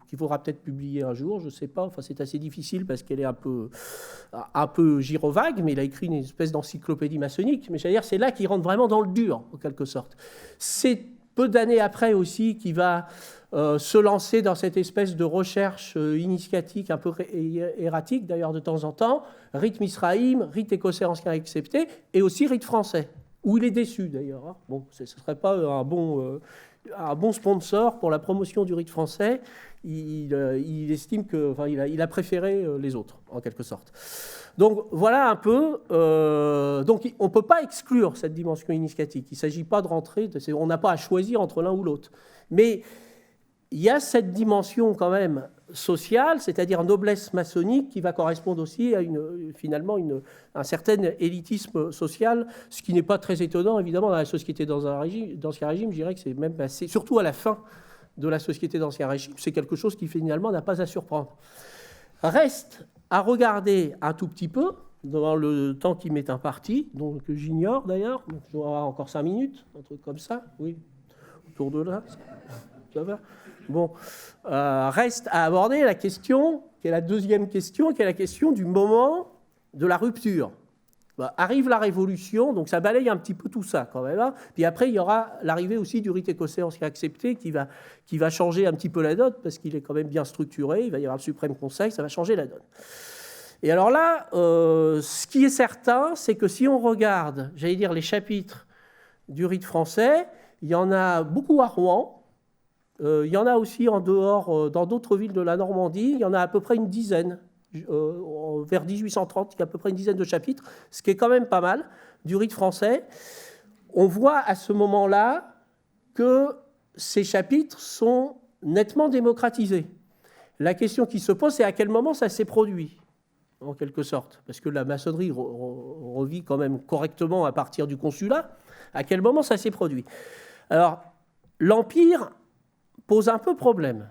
qu'il faudra peut-être publier un jour, je ne sais pas. Enfin, c'est assez difficile parce qu'elle est un peu girovague, mais il a écrit une espèce d'encyclopédie maçonnique. Mais j'allais dire, c'est là qu'il rentre vraiment dans le dur, en quelque sorte. C'est peu d'années après aussi qu'il va se lancer dans cette espèce de recherche initiatique un peu erratique, d'ailleurs de temps en temps, rite Misraïm, rite écossais ancien accepté, et aussi rite français, où il est déçu d'ailleurs. Hein. Bon, ce ne serait pas un bon sponsor pour la promotion du rite français. Il estime que, enfin, il a préféré les autres, en quelque sorte. Donc voilà un peu. Donc on ne peut pas exclure cette dimension initiatique. Il ne s'agit pas de rentrer. On n'a pas à choisir entre l'un ou l'autre. Mais il y a cette dimension quand même sociale, c'est-à-dire noblesse maçonnique, qui va correspondre aussi à finalement un certain élitisme social, ce qui n'est pas très étonnant évidemment dans la société d'Ancien Régime. Je dirais que c'est même assez, surtout à la fin de la société d'Ancien Régime, c'est quelque chose qui finalement n'a pas à surprendre. Reste à regarder un tout petit peu, dans le temps qui m'est imparti, donc que j'ignore d'ailleurs, je dois avoir encore 5 minutes, un truc comme ça, oui, autour de là, ça va. Bon, reste à aborder la question, qui est la deuxième question, qui est la question du moment de la rupture. Arrive la Révolution, donc ça balaye un petit peu tout ça quand même. Hein. Puis après, il y aura l'arrivée aussi du rite écossais ancien accepté qui va changer un petit peu la donne, parce qu'il est quand même bien structuré, il va y avoir le Suprême Conseil, ça va changer la donne. Et alors là, ce qui est certain, c'est que si on regarde, j'allais dire, les chapitres du rite français, il y en a beaucoup à Rouen, il y en a aussi en dehors, dans d'autres villes de la Normandie, il y en a à peu près une dizaine. Vers 1830, il y a à peu près une dizaine de chapitres, ce qui est quand même pas mal, du rite français. On voit à ce moment-là que ces chapitres sont nettement démocratisés. La question qui se pose, c'est à quel moment ça s'est produit, en quelque sorte, parce que la maçonnerie revit quand même correctement à partir du consulat. À quel moment ça s'est produit? Alors, l'Empire pose un peu problème.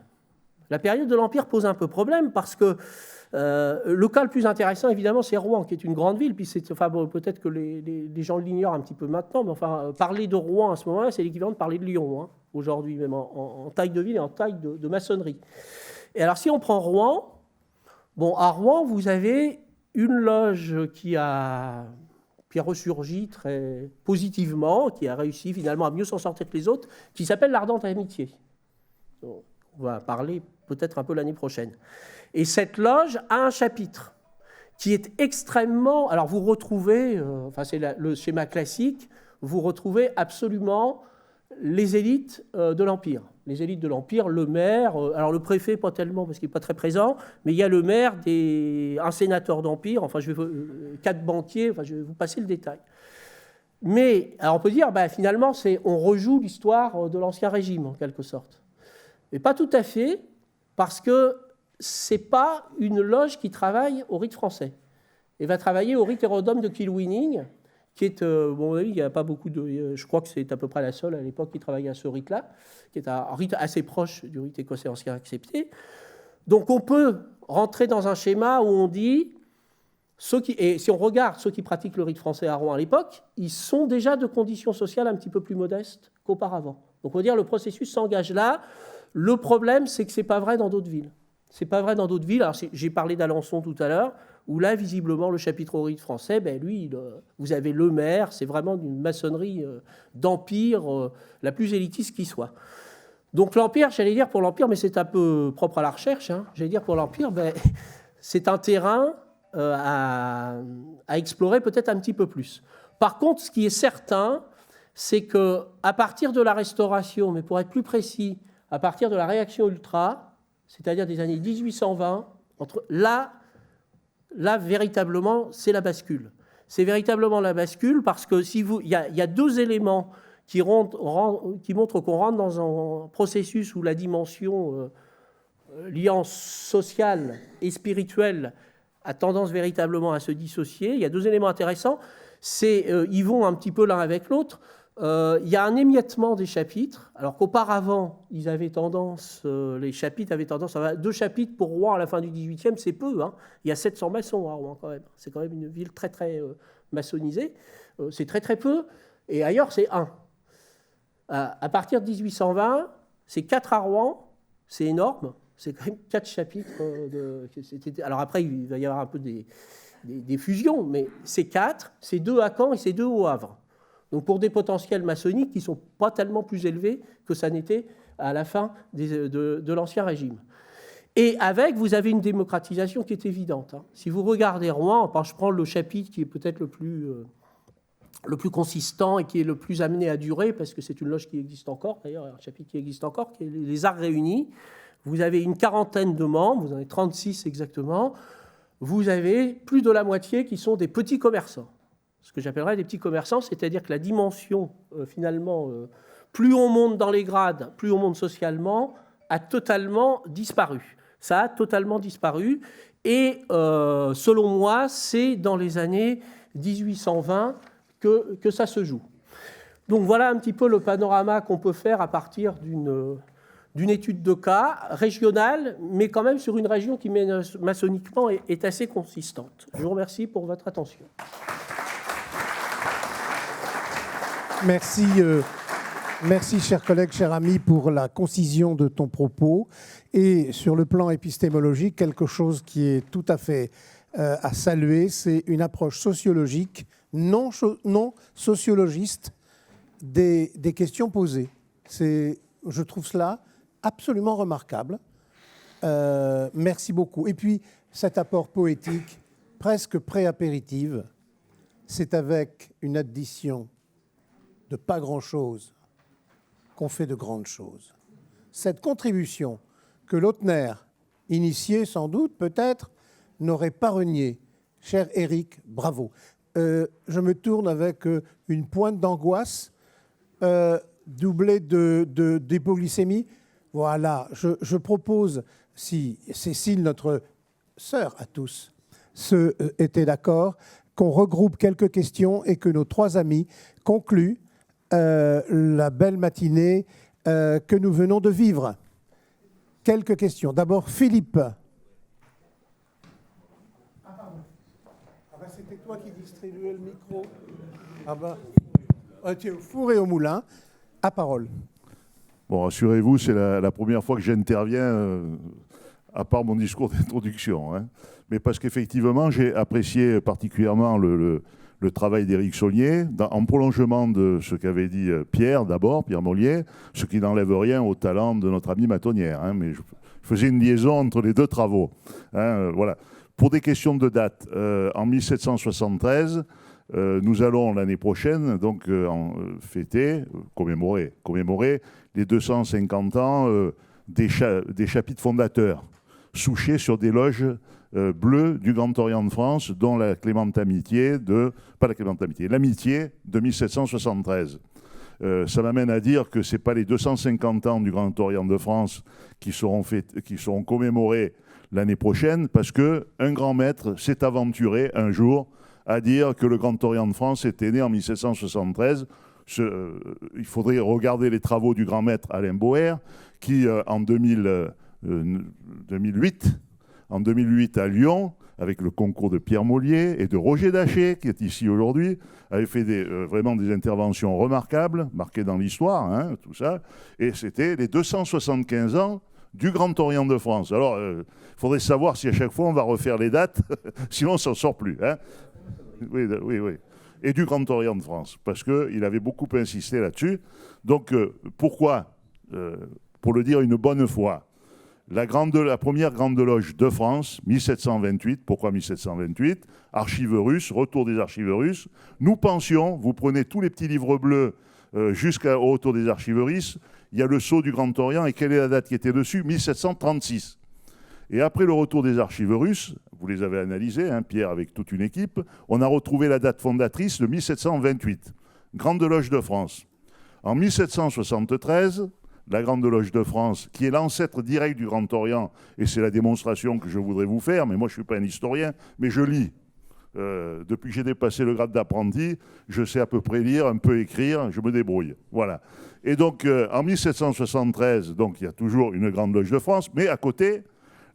La période de l'Empire pose un peu problème parce que le cas le plus intéressant, évidemment, c'est Rouen, qui est une grande ville. Puis peut-être que les gens l'ignorent un petit peu maintenant, mais enfin, parler de Rouen à ce moment-là, c'est l'équivalent de parler de Lyon, hein, aujourd'hui, même en taille de ville et en taille de maçonnerie. Et alors, si on prend Rouen, bon, à Rouen, vous avez une loge qui a ressurgi très positivement, qui a réussi finalement à mieux s'en sortir que les autres, qui s'appelle l'Ardente Amitié. On va parler peut-être un peu l'année prochaine. Et cette loge a un chapitre qui est extrêmement... Alors vous retrouvez, c'est le schéma classique, vous retrouvez absolument les élites de l'Empire. Les élites de l'Empire, le maire, alors le préfet pas tellement parce qu'il n'est pas très présent, mais il y a le maire, un sénateur d'Empire, 4 banquiers, je vais vous passer le détail. Mais alors on peut dire, finalement, on rejoue l'histoire de l'Ancien Régime, en quelque sorte. Mais pas tout à fait, parce que ce n'est pas une loge qui travaille au rite français. Elle va travailler au rite Hérodome de Kilwinning, qui est, il n'y a pas beaucoup de... Je crois que c'est à peu près la seule à l'époque qui travaillait à ce rite-là, qui est un rite assez proche du rite écossais ancien accepté. Donc on peut rentrer dans un schéma où on dit... Et si on regarde ceux qui pratiquent le rite français à Rouen à l'époque, ils sont déjà de conditions sociales un petit peu plus modestes qu'auparavant. Donc on va dire le processus s'engage là. Le problème, c'est que ce n'est pas vrai dans d'autres villes. C'est pas vrai dans d'autres villes. Alors, j'ai parlé d'Alençon tout à l'heure, où là, visiblement, le chapitre au rite français, lui, vous avez le maire, c'est vraiment une maçonnerie d'empire, la plus élitiste qui soit. Donc l'Empire, j'allais dire pour l'Empire, mais c'est un peu propre à la recherche, hein, j'allais dire pour l'Empire, c'est un terrain à explorer peut-être un petit peu plus. Par contre, ce qui est certain, c'est qu'à partir de la Restauration, mais pour être plus précis, à partir de la réaction ultra, c'est-à-dire des années 1820, Là, véritablement, c'est la bascule. C'est véritablement la bascule parce que il y a deux éléments qui montrent qu'on rentre dans un processus où la dimension liance sociale et spirituelle a tendance véritablement à se dissocier. Il y a deux éléments intéressants. Ils vont un petit peu l'un avec l'autre. Il y a un émiettement des chapitres, alors qu'auparavant, les chapitres avaient tendance à 2 chapitres pour Rouen à la fin du XVIIIe, c'est peu. Hein. Il y a 700 maçons à Rouen quand même. C'est quand même une ville très très maçonnisée. C'est très très peu. Et ailleurs, c'est 1. À partir de 1820, c'est 4 à Rouen. C'est énorme. C'est quand même 4 chapitres. Alors après, il va y avoir un peu des fusions, mais c'est 4. C'est 2 à Caen et c'est 2 au Havre. Donc pour des potentiels maçonniques qui ne sont pas tellement plus élevés que ça n'était à la fin de l'Ancien Régime. Et vous avez une démocratisation qui est évidente. Hein. Si vous regardez Rouen, je prends le chapitre qui est peut-être le plus consistant et qui est le plus amené à durer, parce que c'est une loge qui existe encore, d'ailleurs, un chapitre qui existe encore, qui est les Arts Réunis. Vous avez une quarantaine de membres, vous en avez 36 exactement. Vous avez plus de la moitié qui sont des petits commerçants. Ce que j'appellerais des petits commerçants, c'est-à-dire que la dimension, finalement, plus on monte dans les grades, plus on monte socialement, a totalement disparu. Ça a totalement disparu. Et selon moi, c'est dans les années 1820 que ça se joue. Donc voilà un petit peu le panorama qu'on peut faire à partir d'une étude de cas régionale, mais quand même sur une région qui, maçonniquement, est assez consistante. Je vous remercie pour votre attention. Merci, chers collègues, chers amis, pour la concision de ton propos. Et sur le plan épistémologique, quelque chose qui est tout à fait à saluer, c'est une approche sociologique, non sociologiste, des questions posées. Je trouve cela absolument remarquable. Merci beaucoup. Et puis, cet apport poétique, presque pré-apéritive, c'est avec une addition de pas grand-chose qu'on fait de grandes choses. Cette contribution que Lautner, initiée sans doute, peut-être, n'aurait pas renié. Cher Éric, bravo. Je me tourne avec une pointe d'angoisse, doublée d'hypoglycémie. Voilà, je propose, si Cécile, notre sœur à tous, était d'accord, qu'on regroupe quelques questions et que nos 3 amis concluent la belle matinée que nous venons de vivre. Quelques questions. D'abord, Philippe. Ah, pardon. Ah ben, c'était toi qui distribuais le micro. Ah ben, tu es au four et au moulin. À parole. Bon, rassurez-vous, c'est la première fois que j'interviens, à part mon discours d'introduction. Hein. Mais parce qu'effectivement, j'ai apprécié particulièrement le travail d'Éric Saulnier, en prolongement de ce qu'avait dit Pierre Mollier, ce qui n'enlève rien au talent de notre ami Matonnière. Hein, mais je faisais une liaison entre les 2 travaux. Hein, voilà. Pour des questions de date, en 1773, nous allons l'année prochaine donc commémorer les 250 ans des chapitres fondateurs, souchés sur des loges bleues du Grand Orient de France, dont l'amitié de 1773. Ça m'amène à dire que ce n'est pas les 250 ans du Grand Orient de France qui seront commémorés l'année prochaine, parce qu'un grand maître s'est aventuré un jour à dire que le Grand Orient de France était né en 1773. Il faudrait regarder les travaux du grand maître Alain Boer, qui en 2008 à Lyon, avec le concours de Pierre Mollier et de Roger Daché, qui est ici aujourd'hui, avait fait vraiment des interventions remarquables, marquées dans l'histoire, hein, tout ça. Et c'était les 275 ans du Grand Orient de France. Alors, il faudrait savoir si à chaque fois on va refaire les dates, sinon on ne s'en sort plus. Hein. Oui. Et du Grand Orient de France, parce qu'il avait beaucoup insisté là-dessus. Donc, pourquoi pour le dire une bonne fois, la première grande loge de France, 1728, pourquoi 1728 ? Archives russes, retour des archives russes. Nous pensions, vous prenez tous les petits livres bleus jusqu'au retour des archives russes, il y a le sceau du Grand Orient, et quelle est la date qui était dessus ? 1736. Et après le retour des archives russes, vous les avez analysées, hein, Pierre avec toute une équipe, on a retrouvé la date fondatrice de 1728, Grande Loge de France. En 1773, la Grande Loge de France, qui est l'ancêtre direct du Grand Orient, et c'est la démonstration que je voudrais vous faire, mais moi je ne suis pas un historien, mais je lis. Depuis que j'ai dépassé le grade d'apprenti, je sais à peu près lire, un peu écrire, je me débrouille. Voilà. Et donc, en 1773, donc, il y a toujours une Grande Loge de France, mais à côté,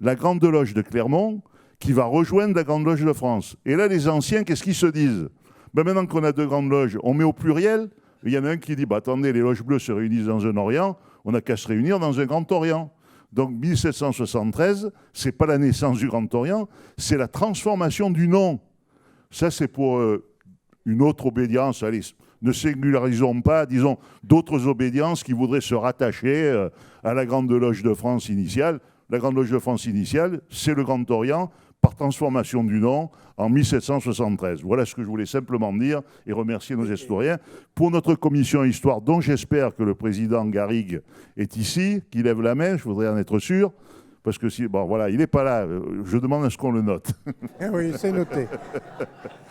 la Grande Loge de Clermont, qui va rejoindre la Grande Loge de France. Et là, les anciens, qu'est-ce qu'ils se disent? Ben, maintenant qu'on a 2 grandes loges, on met au pluriel. Il y en a un qui dit, bah, attendez, les loges bleues se réunissent dans un Orient, on n'a qu'à se réunir dans un Grand Orient. Donc 1773, ce n'est pas la naissance du Grand Orient, c'est la transformation du nom. Ça, c'est pour une autre obédience. Allez, ne singularisons pas, disons, d'autres obédiences qui voudraient se rattacher à la Grande Loge de France initiale. La Grande Loge de France initiale, c'est le Grand Orient, par transformation du nom, en 1773. Voilà ce que je voulais simplement dire et remercier nos historiens. Pour notre commission Histoire, dont j'espère que le président Garrigue est ici, qu'il lève la main, je voudrais en être sûr, parce que si, bon, voilà, il n'est pas là, je demande à ce qu'on le note. Oui, c'est noté.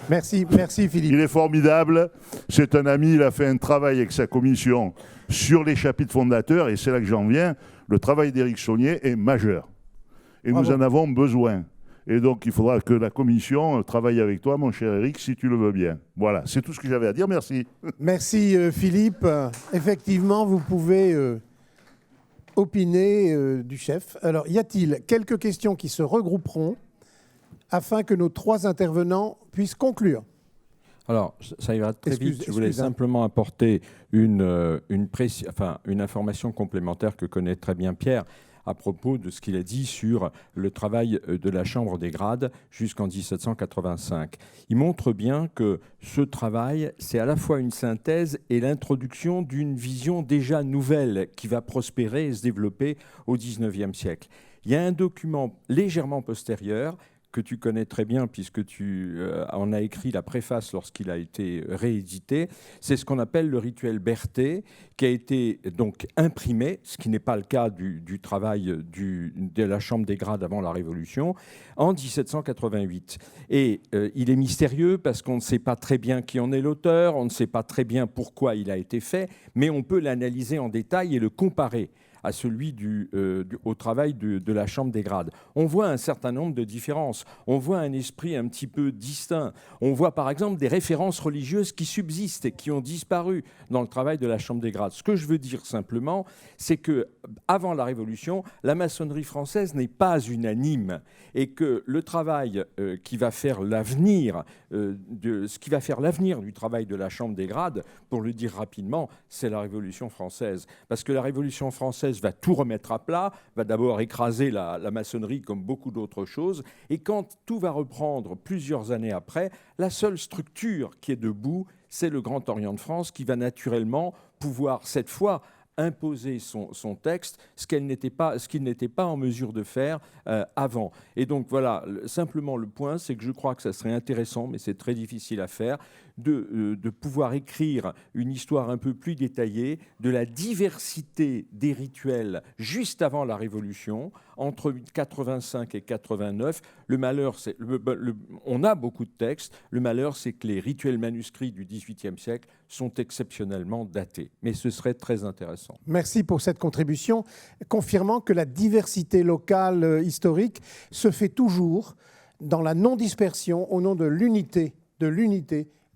Merci Philippe. Il est formidable, c'est un ami, il a fait un travail avec sa commission sur les chapitres fondateurs, et c'est là que j'en viens. Le travail d'Éric Saunier est majeur. Et Bravo. nous en avons besoin. Et donc, il faudra que la commission travaille avec toi, mon cher Éric, si tu le veux bien. Voilà, c'est tout ce que j'avais à dire. Merci. Merci Philippe. Effectivement, vous pouvez opiner du chef. Alors, y a-t-il quelques questions qui se regrouperont afin que nos 3 intervenants puissent conclure? Alors, ça ira très vite. Je voulais excuse, hein. simplement apporter une information complémentaire que connaît très bien Pierre à propos de ce qu'il a dit sur le travail de la Chambre des grades jusqu'en 1785. Il montre bien que ce travail, c'est à la fois une synthèse et l'introduction d'une vision déjà nouvelle qui va prospérer et se développer au XIXe siècle. Il y a un document légèrement postérieur que tu connais très bien puisque tu en as écrit la préface lorsqu'il a été réédité. C'est ce qu'on appelle le rituel Berthet, qui a été donc imprimé, ce qui n'est pas le cas du travail de la Chambre des grades avant la Révolution, en 1788. Et il est mystérieux parce qu'on ne sait pas très bien qui en est l'auteur, on ne sait pas très bien pourquoi il a été fait, mais on peut l'analyser en détail et le comparer à celui au travail de la Chambre des grades. On voit un certain nombre de différences. On voit un esprit un petit peu distinct. On voit par exemple des références religieuses qui subsistent et qui ont disparu dans le travail de la Chambre des grades. Ce que je veux dire simplement, c'est que avant la Révolution, la maçonnerie française n'est pas unanime et que le travail qui va faire l'avenir du travail de la Chambre des grades, pour le dire rapidement, c'est la Révolution française. Parce que la Révolution française va tout remettre à plat, va d'abord écraser la maçonnerie comme beaucoup d'autres choses, et quand tout va reprendre plusieurs années après, la seule structure qui est debout, c'est le Grand Orient de France qui va naturellement pouvoir, cette fois, imposer son texte, ce qu'il n'était pas en mesure de faire avant. Et donc voilà, simplement le point, c'est que je crois que ça serait intéressant, mais c'est très difficile à faire, de pouvoir écrire une histoire un peu plus détaillée de la diversité des rituels juste avant la Révolution, entre 85 et 89. Le malheur, c'est on a beaucoup de textes. Le malheur, c'est que les rituels manuscrits du XVIIIe siècle sont exceptionnellement datés. Mais ce serait très intéressant. Merci pour cette contribution, confirmant que la diversité locale historique se fait toujours dans la non-dispersion au nom de l'unité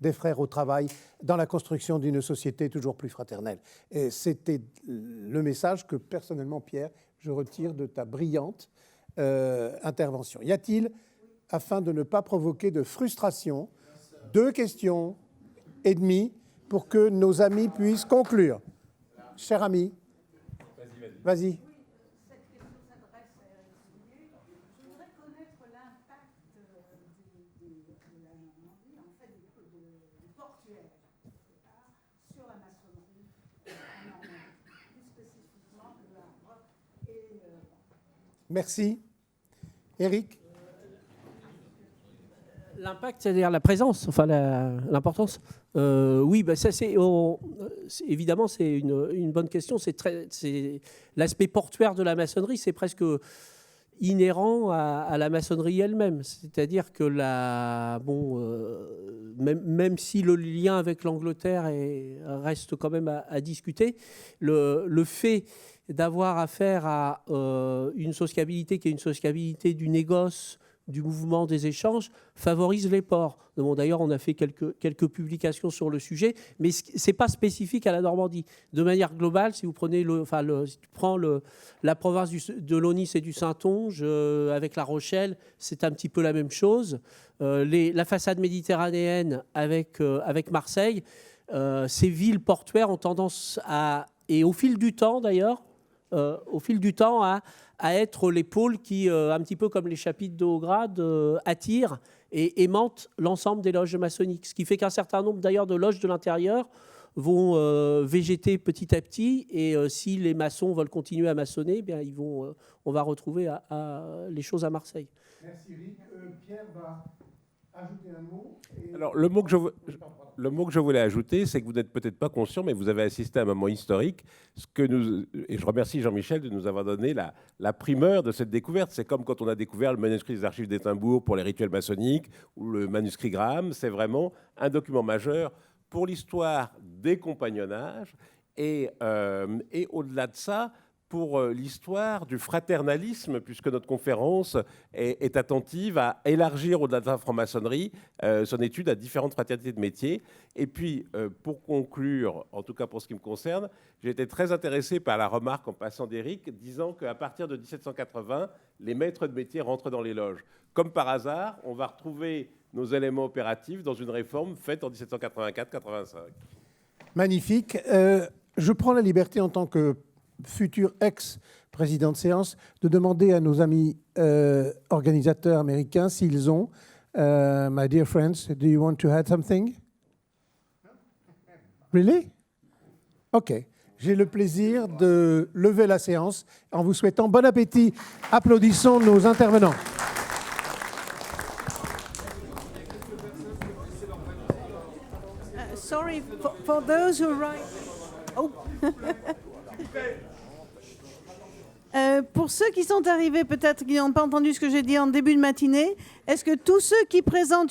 des frères au travail dans la construction d'une société toujours plus fraternelle. Et c'était le message que personnellement, Pierre, je retire de ta brillante intervention. Y a-t-il, afin de ne pas provoquer de frustration, 2 questions et demie pour que nos amis puissent conclure? Cher ami, vas-y. Merci. Éric? L'impact, c'est-à-dire la présence, enfin l'importance. Oui, bah ça, évidemment, c'est une bonne question. C'est l'aspect portuaire de la maçonnerie, c'est presque inhérent à la maçonnerie elle-même. C'est-à-dire que même si le lien avec l'Angleterre reste quand même à discuter, le fait d'avoir affaire à une sociabilité qui est une sociabilité du négoce, du mouvement des échanges, favorise les ports. Bon, d'ailleurs, on a fait quelques publications sur le sujet, mais ce n'est pas spécifique à la Normandie. De manière globale, si vous prenez si tu prends la province de l'Aunis et du Saintonge, avec La Rochelle, c'est un petit peu la même chose. La façade méditerranéenne avec Marseille, ces villes portuaires ont tendance et au fil du temps d'ailleurs, à être les pôles qui, un petit peu comme les chapitres de haut grade, attirent et aimantent l'ensemble des loges maçonniques. Ce qui fait qu'un certain nombre d'ailleurs de loges de l'intérieur vont végéter petit à petit, et si les maçons veulent continuer à maçonner, eh bien, on va retrouver les choses à Marseille. Merci Eric. Pierre va ajouter un mot. Alors, le mot que je voulais ajouter, c'est que vous n'êtes peut-être pas conscient, mais vous avez assisté à un moment historique. Et je remercie Jean-Michel de nous avoir donné la primeur de cette découverte. C'est comme quand on a découvert le manuscrit des archives d'Édimbourg pour les rituels maçonniques ou le manuscrit Graham. C'est vraiment un document majeur pour l'histoire des compagnonnages et au-delà de ça, pour l'histoire du fraternalisme, puisque notre conférence est attentive à élargir au-delà de la franc-maçonnerie son étude à différentes fraternités de métiers. Et puis, pour conclure, en tout cas pour ce qui me concerne, j'ai été très intéressé par la remarque en passant d'Éric, disant qu'à partir de 1780, les maîtres de métier rentrent dans les loges. Comme par hasard, on va retrouver nos éléments opératifs dans une réforme faite en 1784-85. Magnifique. Je prends la liberté en tant que futur ex-président de séance, de demander à nos amis organisateurs américains s'ils ont. My dear friends, do you want to add something? Really? OK. J'ai le plaisir de lever la séance en vous souhaitant bon appétit. Applaudissons nos intervenants. Sorry, for those who write... Oh. Pour ceux qui sont arrivés, peut-être qui n'ont pas entendu ce que j'ai dit en début de matinée, est-ce que tous ceux qui présentent